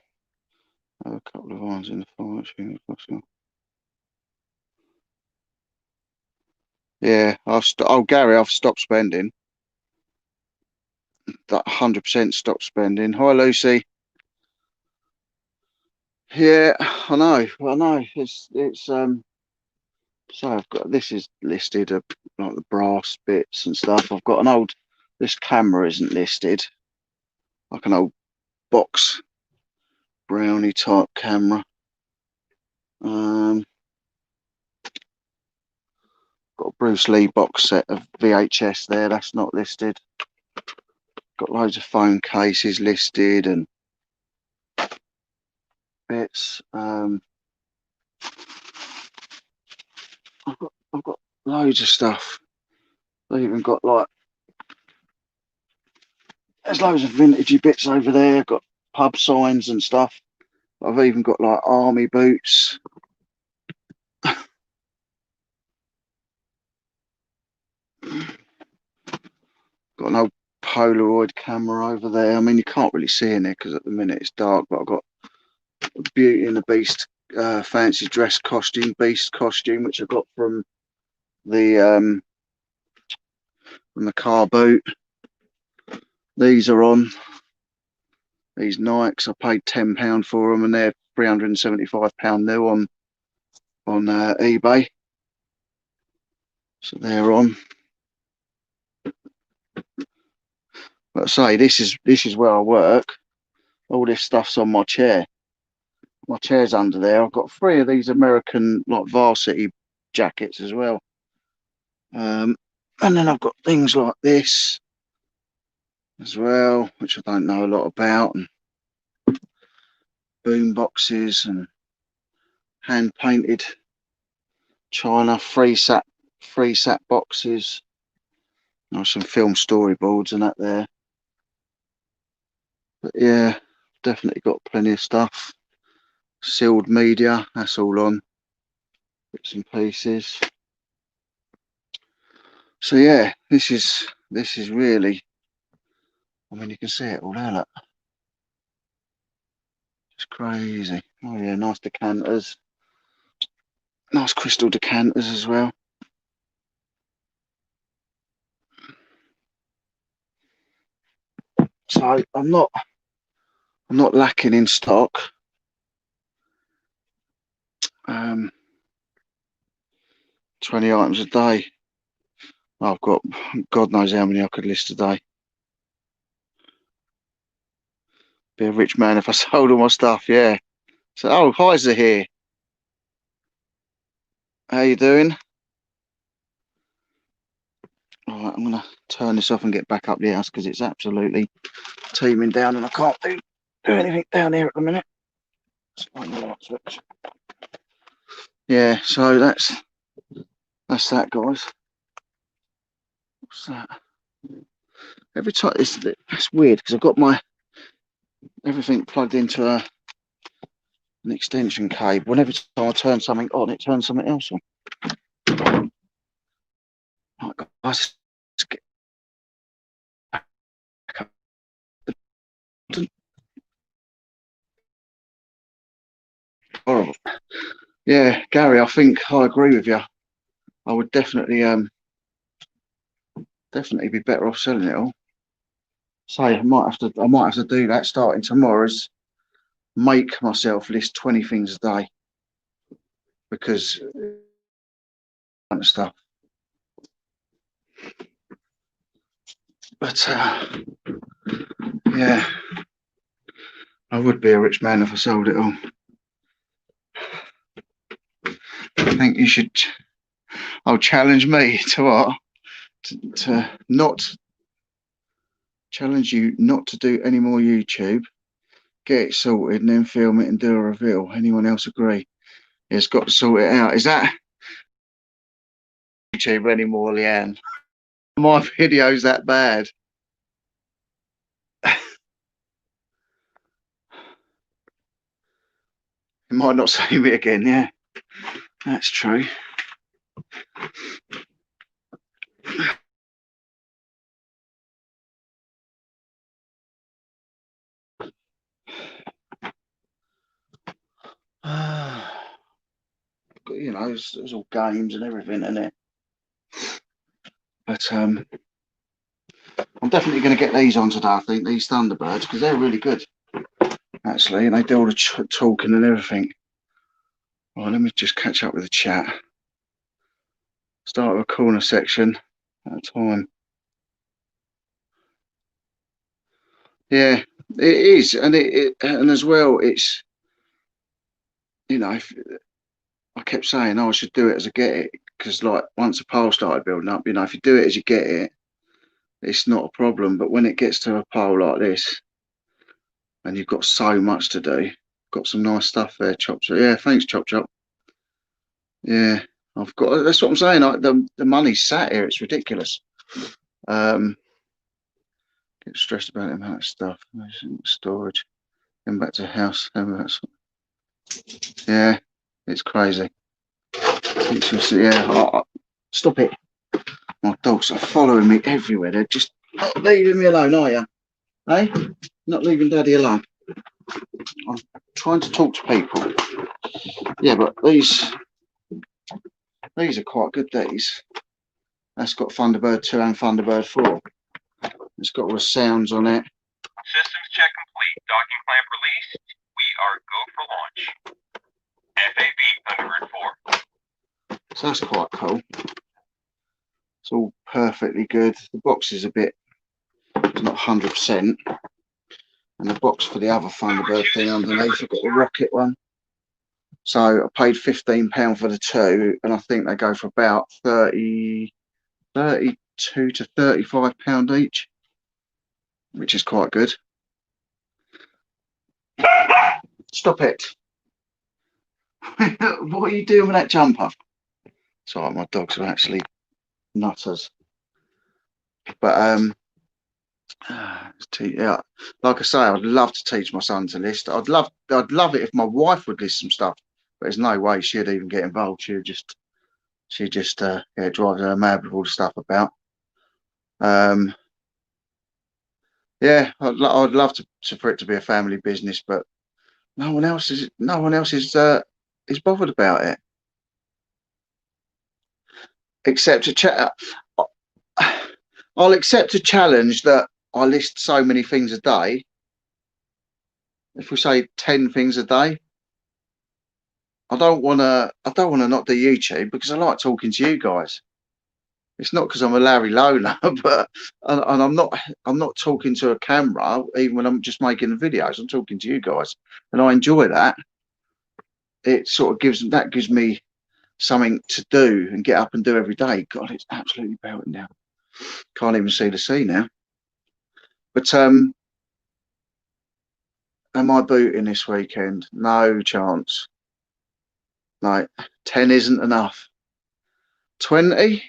I have a couple of irons in the fire. Yeah, Gary, I've stopped spending. That 100% stopped spending. Hi, Lucy. Yeah, I know. It's so I've got this is listed like the brass bits and stuff. I've got this camera isn't listed, like an old box brownie type camera. Got a Bruce Lee box set of VHS there, that's not listed. Got loads of phone cases listed and bits. I've got loads of stuff. I've even got like There's loads of vintagey bits over there. Got pub signs and stuff. I've even got like army boots. Got an old Polaroid camera over there. I mean, you can't really see in there because at the minute it's dark, but I've got Beauty and the Beast fancy dress costume, beast costume, which I got the from the car boot. These are on. These Nikes, I paid £10 for them, and they're £375 new on eBay. So they're on. But I say this is where I work. All this stuff's on my chair. My chair's under there. I've got 3 of these American like varsity jackets as well. And then I've got things like this as well, which I don't know a lot about, and boom boxes and hand painted china, free sat boxes. There's some film storyboards and that there. But yeah, definitely got plenty of stuff. Sealed media, that's all on. Bits and pieces. So yeah, this is really, I mean, you can see it all there, look. It's crazy. Oh yeah, nice decanters. Nice crystal decanters as well. So I'm not lacking in stock. 20 items a day. I've got God knows how many I could list a day. Be a rich man if I sold all my stuff, yeah. So, oh, Heiser here. How you doing? All right, I'm gonna turn this off and get back up the house because it's absolutely teeming down and I can't do anything down here at the minute. Yeah, so that's that, guys. What's that? Every time it's weird because I've got my everything plugged into an extension cable. Whenever I turn something on, it turns something else on. Right, guys, let's get back up. Horrible. Yeah, Gary, I think I agree with you. I would definitely be better off selling it all. Say I might have to do that starting tomorrow. Is make myself list 20 things a day because stuff. But yeah, I would be a rich man if I sold it all. I think you should. Challenge me to what? To not challenge you not to do any more YouTube. Get it sorted and then film it and do a reveal. Anyone else agree? It's got to sort it out. Is that YouTube anymore, Leanne? My video's that bad. You might not see me again, yeah. That's true. You know, it's all games and everything, isn't it? But I'm definitely going to get these on today, I think, these Thunderbirds, because they're really good, actually, and they do all the talking and everything. Right, let me just catch up with the chat. Start with a corner section at a time. Yeah, it is, and and as well, it's, you know, I kept saying, oh, I should do it as I get it, because like once a pole started building up, you know, if you do it as you get it, it's not a problem. But when it gets to a pole like this, and you've got so much to do, got some nice stuff there, Chop Chop. Yeah, thanks, Chop Chop. Yeah, I've got. That's what I'm saying. The money's sat here. It's ridiculous. Get stressed about the amount of stuff. Storage. Then back to the house. Yeah, it's crazy. It's just, yeah. Stop it. My dogs are following me everywhere. They're just not leaving me alone, are you? Hey? Not leaving Daddy alone. I'm trying to talk to people. Yeah, but these are quite good, these. That's got Thunderbird 2 and Thunderbird 4. It's got all the sounds on it. Systems check complete. Docking clamp released. We are go for launch. FAB Thunderbird 4. So that's quite cool. It's all perfectly good. The box is a bit, it's not 100%. And the box for the other Thunderbird thing underneath, I've got the rocket one. So I paid £15 for the two, and I think they go for about 32 to £35 each, which is quite good. Stop it. What are you doing with that jumper? It's alright, my dogs are actually nutters. But yeah, like I say, I'd love to teach my son to list. I'd love it if my wife would list some stuff, but there's no way she'd even get involved. She just yeah, drives her mad with all the stuff about. Yeah, I'd love for it to be a family business, but no one else is bothered about it, except I'll accept a challenge that I list so many things a day. If we say 10 things a day, I don't want to not do YouTube because I like talking to you guys. It's not because I'm a Larry Loner, but and I'm not talking to a camera even when I'm just making the videos. I'm talking to you guys, and I enjoy that. It sort of gives me something to do and get up and do every day. God, it's absolutely belting now. Can't even see the sea now. But am I booting this weekend? No chance. No, 10 isn't enough. 20?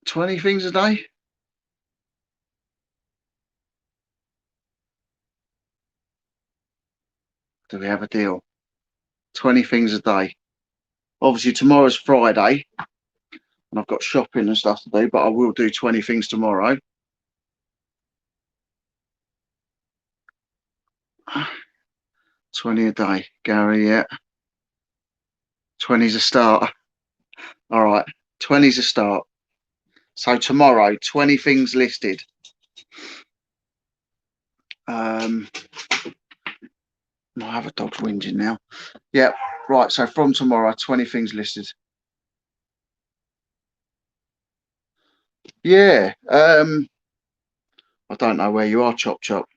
20 things a day? Do we have a deal? 20 things a day. Obviously, tomorrow's Friday, and I've got shopping and stuff to do, but I will do 20 things tomorrow. $20 a day, Gary, yeah. 20's a start. All right, 20's a start. So tomorrow, 20 things listed. My other dog's whinging now. Yeah, right. So from tomorrow, 20 things listed. Yeah. I don't know where you are, Chop Chop.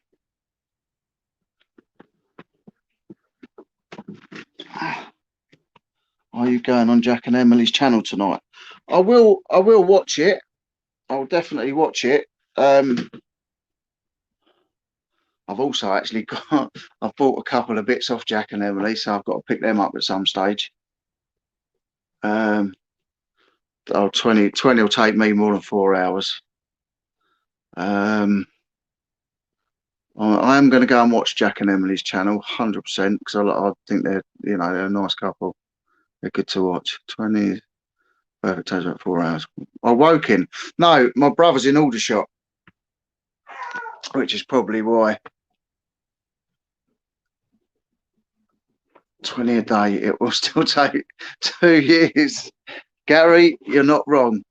Are you going on Jack and Emily's channel tonight? I will watch it. I'll definitely watch it. I've also actually I've bought a couple of bits off Jack and Emily, so I've got to pick them up at some stage. 20 will take me more than 4 hours. I am going to go and watch Jack and Emily's channel 100% because I think they're a nice couple. They're good to watch. 20 perfect takes about 4 hours. I woke in. No, my brother's in Aldershot, which is probably why. 20 a day. It will still take 2 years. Gary, you're not wrong.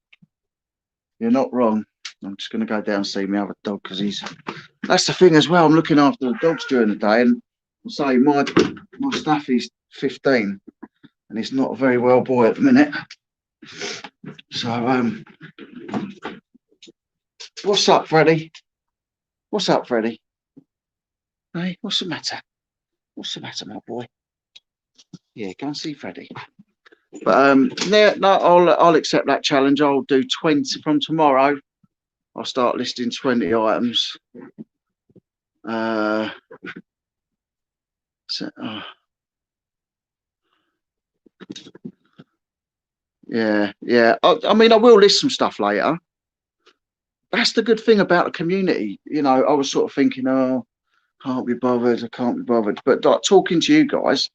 You're not wrong. I'm just going to go down and see my other dog because that's the thing as well. I'm looking after the dogs during the day, and I'll say my Staffy's 15 and he's not a very well boy at the minute. So what's up, Freddie? What's up, Freddie? Hey, what's the matter? What's the matter, my boy? Yeah, go and see Freddie. But yeah, no, I'll accept that challenge. I'll do 20 from tomorrow. I'll start listing 20 items. Yeah, Yeah, yeah. I mean, I will list some stuff later. That's the good thing about the community. You know, I was sort of thinking, oh, can't be bothered, I can't be bothered. But like, talking to you guys,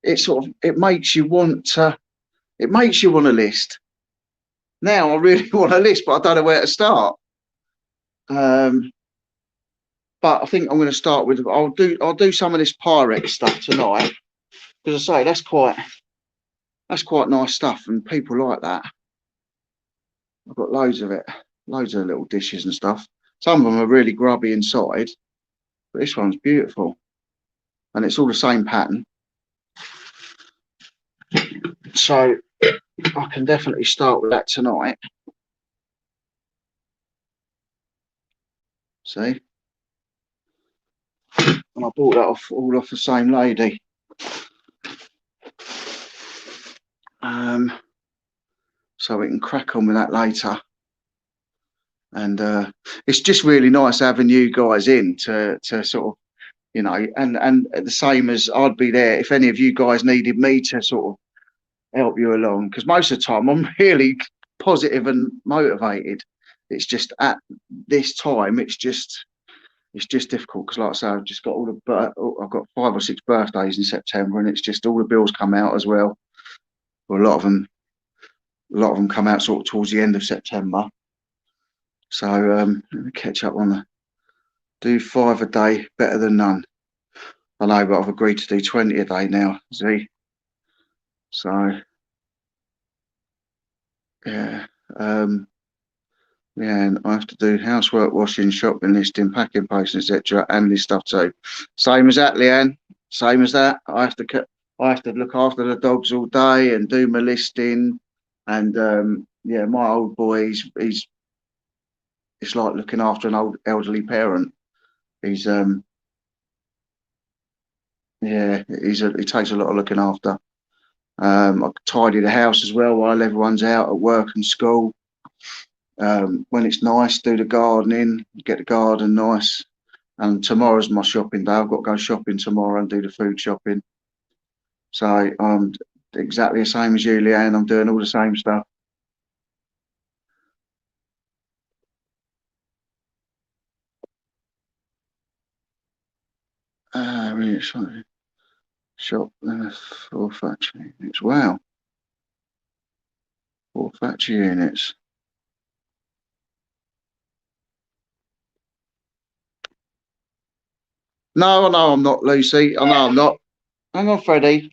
it makes you want to list. Now I really want to list, but I don't know where to start. Um, but I think I'm going to start with I'll do some of this Pyrex stuff tonight because I say that's quite nice stuff and people like that. I've got loads of it, loads of little dishes and stuff. Some of them are really grubby inside, but this one's beautiful and it's all the same pattern. So I can definitely start with that tonight. See, and I bought that all off the same lady. So we can crack on with that later. And it's just really nice having you guys in to sort of, you know, and the same as I'd be there if any of you guys needed me to sort of help you along, because most of the time I'm really positive and motivated. It's just at this time it's just difficult because, like I say, I've just got I've got 5 or 6 birthdays in September, and it's just all the bills come out as well. Well, a lot of them come out sort of towards the end of September. So let me catch up on the do 5 a day, better than none. I know, but I've agreed to do 20 a day now. See, so yeah, yeah, and I have to do housework, washing, shopping, listing, packing, posting, etc., and this stuff too. Same as that, Leanne. Same as that. I have to look after the dogs all day and do my listing. And yeah, my old boy, he's it's like looking after an old elderly parent. He's yeah, he takes a lot of looking after. I tidy the house as well while everyone's out at work and school. When it's nice, do the gardening, get the garden nice. And tomorrow's my shopping day. I've got to go shopping tomorrow and do the food shopping. So I'm exactly the same as you, Leanne. I'm doing all the same stuff. Really shop four factory units. Wow, 4 factory units. No, I know I'm not, Lucy. I know I'm not. Hang on, Freddie.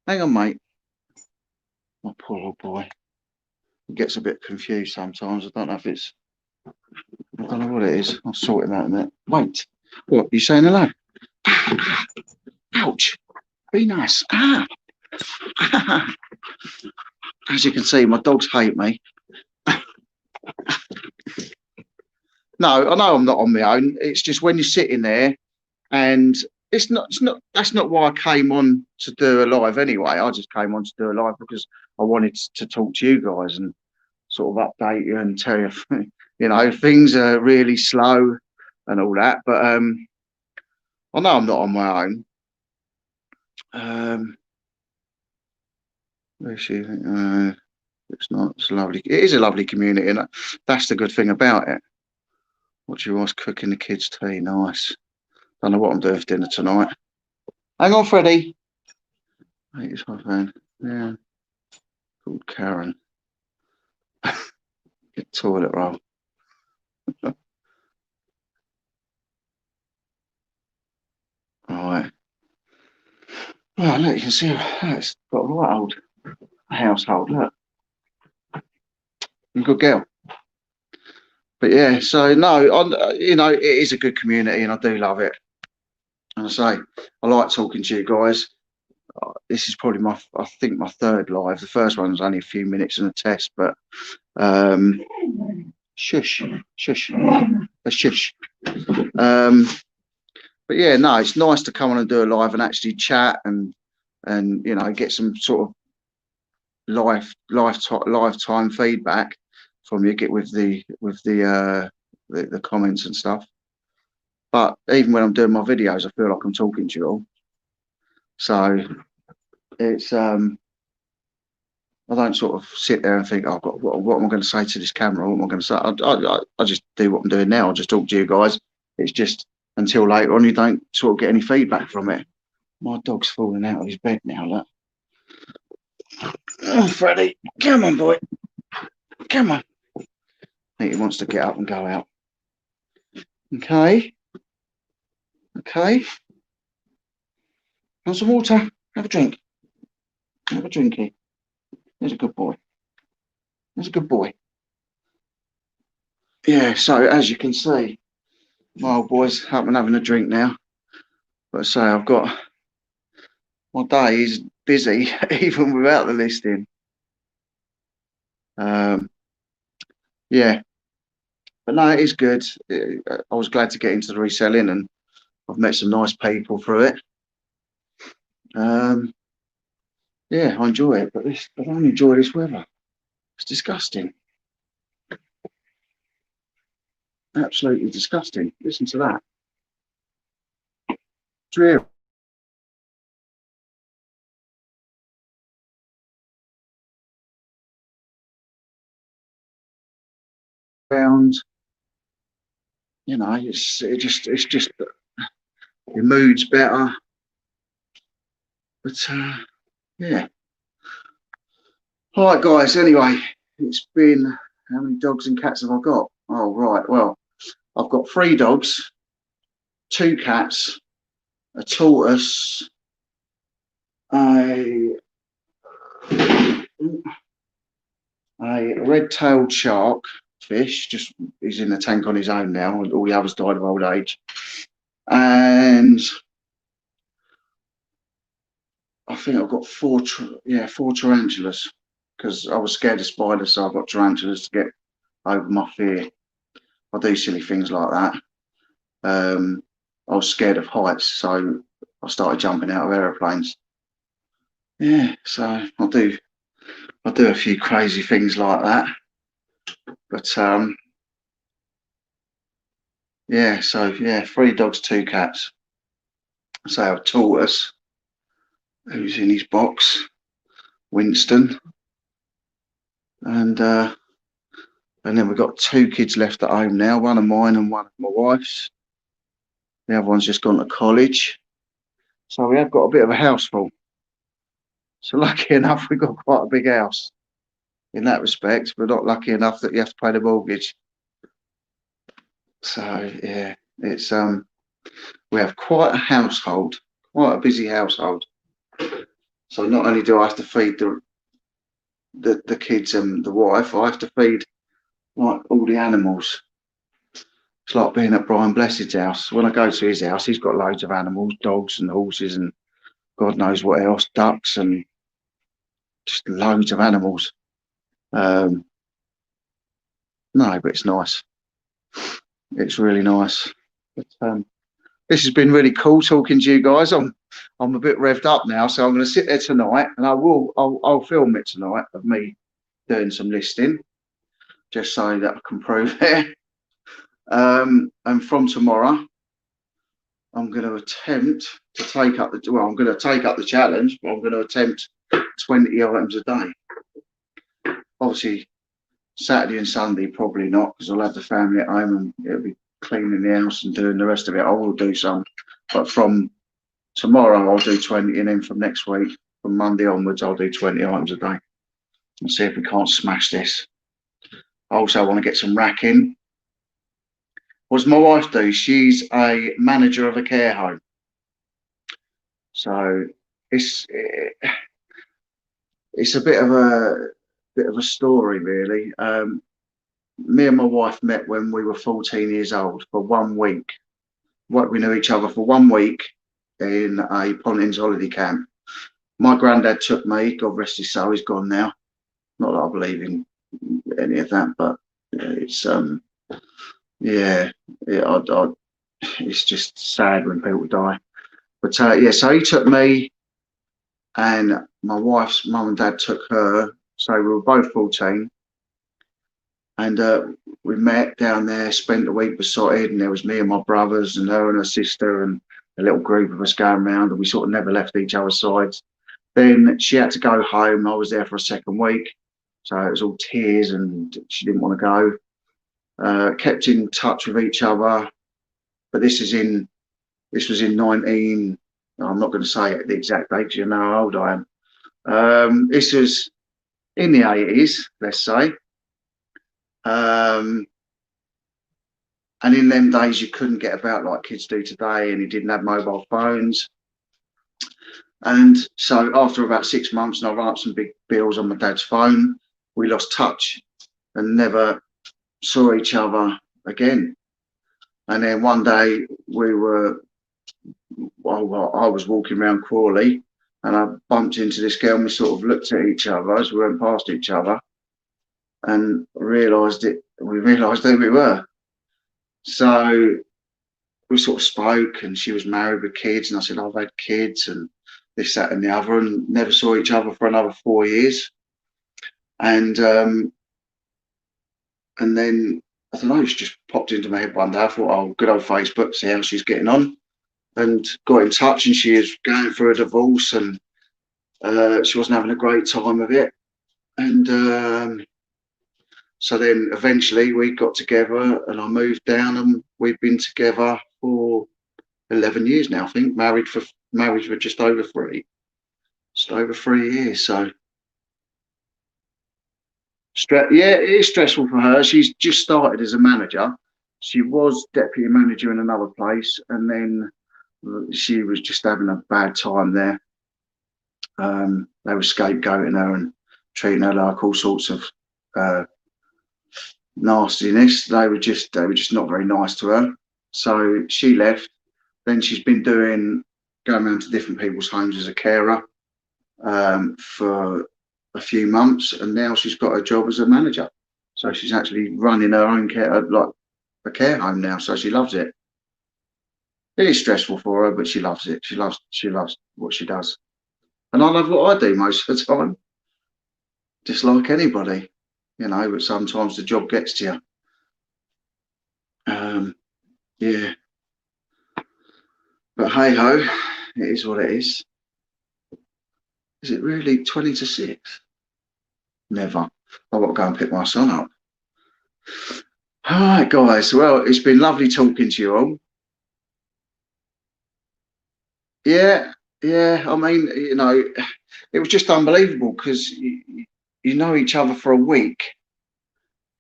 Hang on, mate. My poor old boy. He gets a bit confused sometimes. I don't know if it's. I don't know what it is. I'll sort him out in a minute. Wait. What? You saying hello? Ouch. Be nice. Ah. As you can see, my dogs hate me. No, I know I'm not on my own. It's just when you're sitting there, and that's not why I came on to do a live anyway. I just came on to do a live because I wanted to talk to you guys and sort of update you and tell you, you know, things are really slow and all that. But I know I'm not on my own. Where's she? It's not. It's lovely. It is a lovely community, and that's the good thing about it. What you was cooking the kids' tea. Nice. Don't know what I'm doing for dinner tonight. Hang on, Freddie. Hey, it's my phone. Yeah, called Karen. Get toilet roll. Right. Well, look, you can see it's got a right old household. Look, you're a good girl. But yeah, so no, you know, it is a good community, and I do love it. And I say, I like talking to you guys. This is probably I think my 3rd live. The first one was only a few minutes in a test, but um, shush, shush, shush. Um, but yeah, no, it's nice to come on and do a live and actually chat and you know, get some sort of lifetime feedback from you, get with the comments and stuff. But even when I'm doing my videos, I feel like I'm talking to you all. So it's I don't sort of sit there and think, oh, what am I going to say to this camera? What am I going to say? I just do what I'm doing now. I just talk to you guys. It's just until later on, you don't sort of get any feedback from it. My dog's falling out of his bed now. Look. Oh, Freddie, come on, boy. Come on. I think he wants to get up and go out. Okay. Okay. Want some water? Have a drink. Have a drinky. There's a good boy. There's a good boy. Yeah, so as you can see, my old boy's up and having a drink now. But I say I've got my day is busy even without the listing. Yeah, but no, it is good. I was glad to get into the reselling, and I've met some nice people through it. Yeah, I enjoy it, but I don't enjoy this weather. It's disgusting. Absolutely disgusting. Listen to that. Dreary. Around, you know, it's just your mood's better. But yeah. All right, guys. Anyway, it's been, how many dogs and cats have I got? Oh, right. Well, I've got 3 dogs, 2 cats, a tortoise, a red-tailed shark fish. Just he's in the tank on his own now. All the others died of old age. And I think I've got 4 tarantulas, because I was scared of spiders, so I've got tarantulas to get over my fear. I do silly things like that. I was scared of heights, so I started jumping out of aeroplanes. Yeah, so I do a few crazy things like that. But yeah, so yeah, 3 dogs, 2 cats. So a tortoise, who's in his box, Winston, and then we've got 2 kids left at home now. One of mine and one of my wife's. The other one's just gone to college. So we have got a bit of a house full. So lucky enough, we've got quite a big house in that respect. We're not lucky enough that you have to pay the mortgage. So yeah, it's we have quite a household, quite a busy household. So not only do I have to feed the kids and the wife, I have to feed like all the animals. It's like being at Brian Blessed's house. When I go to his house, he's got loads of animals, dogs and horses and God knows what else, ducks and just loads of animals. No, but it's nice. It's really nice. But, this has been really cool talking to you guys. I'm a bit revved up now, so I'm going to sit there tonight, and I'll film it tonight of me doing some listing, just so that I can prove it. And from tomorrow, I'm going to attempt to take up the I'm going to take up the challenge, but I'm going to attempt 20 items a day. Obviously, Saturday and Sunday probably not, because I'll have the family at home and it'll be cleaning the house and doing the rest of it. I will do some, but from tomorrow I'll do 20, and then from next week, from Monday onwards, I'll do 20 items a day and see if we can't smash this. I also want to get some racking. What does my wife do? She's a manager of a care home. So it's a bit of a story, really. Me and my wife met when we were 14 years old for 1 week. We knew each other for 1 week in a Pontins holiday camp. My granddad took me, God rest his soul, he's gone now. Not that I believe in any of that, but it's it's just sad when people die. But yeah, so he took me, and my wife's mum and dad took her. So we were both 14, and we met down there, spent the week besotted, and there was me and my brothers and her and her sister and a little group of us going around, and we sort of never left each other's sides. Then she had to go home. I was there for a second week, so it was all tears, and she didn't want to go. Kept in touch with each other, but this was in 19. I'm not going to say the exact date, 'cause you know how old I am. This was in the 80s, let's say. And in them days, you couldn't get about like kids do today, and you didn't have mobile phones. And so after about 6 months, and I ran up some big bills on my dad's phone, we lost touch and never saw each other again. And then one day I was walking around Crawley, and I bumped into this girl, and we sort of looked at each other as we went past each other, and realised we realised who we were. So we sort of spoke, and she was married with kids, and I said, I've had kids, and this, that, and the other, and never saw each other for another 4 years. And then I don't know, she just popped into my head one day. I thought, oh, good old Facebook, see how she's getting on, and got in touch. And she is going through a divorce, and she wasn't having a great time of it. And so then eventually we got together, and I moved down, and we've been together for 11 years now, I think. Married for just over 3 years. So yeah, it is stressful for her. She's just started as a manager. She was deputy manager in another place, and then she was just having a bad time there. They were scapegoating her and treating her like all sorts of nastiness. They were just not very nice to her. So she left. Then she's been going around to different people's homes as a carer for a few months, and now she's got a job as a manager. So she's actually running her own like a care home now. So she loves it. It is stressful for her, but she loves it. She loves what she does, and I love what I do most of the time. Just like anybody, but sometimes the job gets to you. Yeah, but hey ho, it is what it is. Is it really 20 to 6? Never. I've got to go and pick my son up. All right, guys. Well, it's been lovely talking to you all. Yeah, yeah. I mean, it was just unbelievable because you know each other for a week,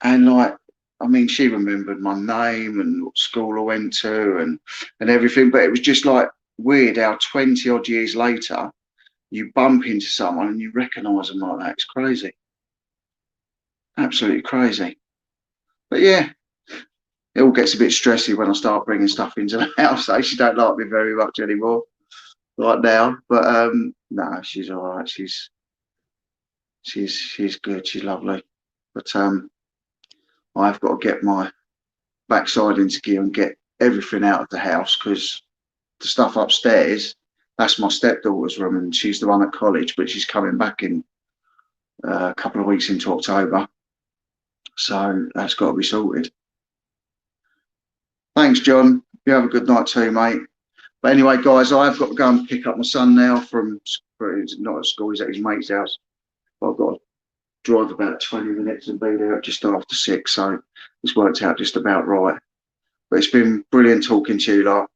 and like, I mean, she remembered my name and what school I went to and everything, but it was just like weird how 20 odd years later you bump into someone and you recognise them like that. It's crazy, absolutely crazy. But yeah, it all gets a bit stressy when I start bringing stuff into the house. She don't like me very much anymore, right now. But no, she's all right. She's good. She's lovely. But I've got to get my backside into gear and get everything out of the house, because the stuff upstairs, that's my stepdaughter's room, and she's the one at college, but she's coming back in a couple of weeks into October. So that's got to be sorted. Thanks, John. You have a good night too, mate. But anyway, guys, I've got to go and pick up my son now from, not at school, he's at his mate's house. I've got to drive about 20 minutes and be there at just after 6. So it's worked out just about right. But it's been brilliant talking to you lot.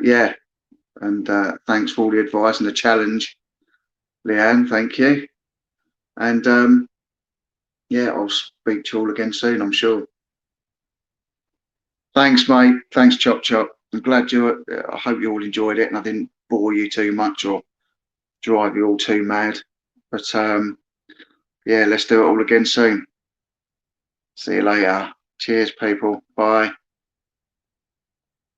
Yeah. And thanks for all the advice and the challenge, Leanne. Thank you. And yeah, I'll speak to you all again soon, I'm sure. Thanks, mate. Thanks, Chop Chop. I'm glad I hope you all enjoyed it and I didn't bore you too much or drive you all too mad. But yeah, let's do it all again soon. See you later. Cheers, people. Bye.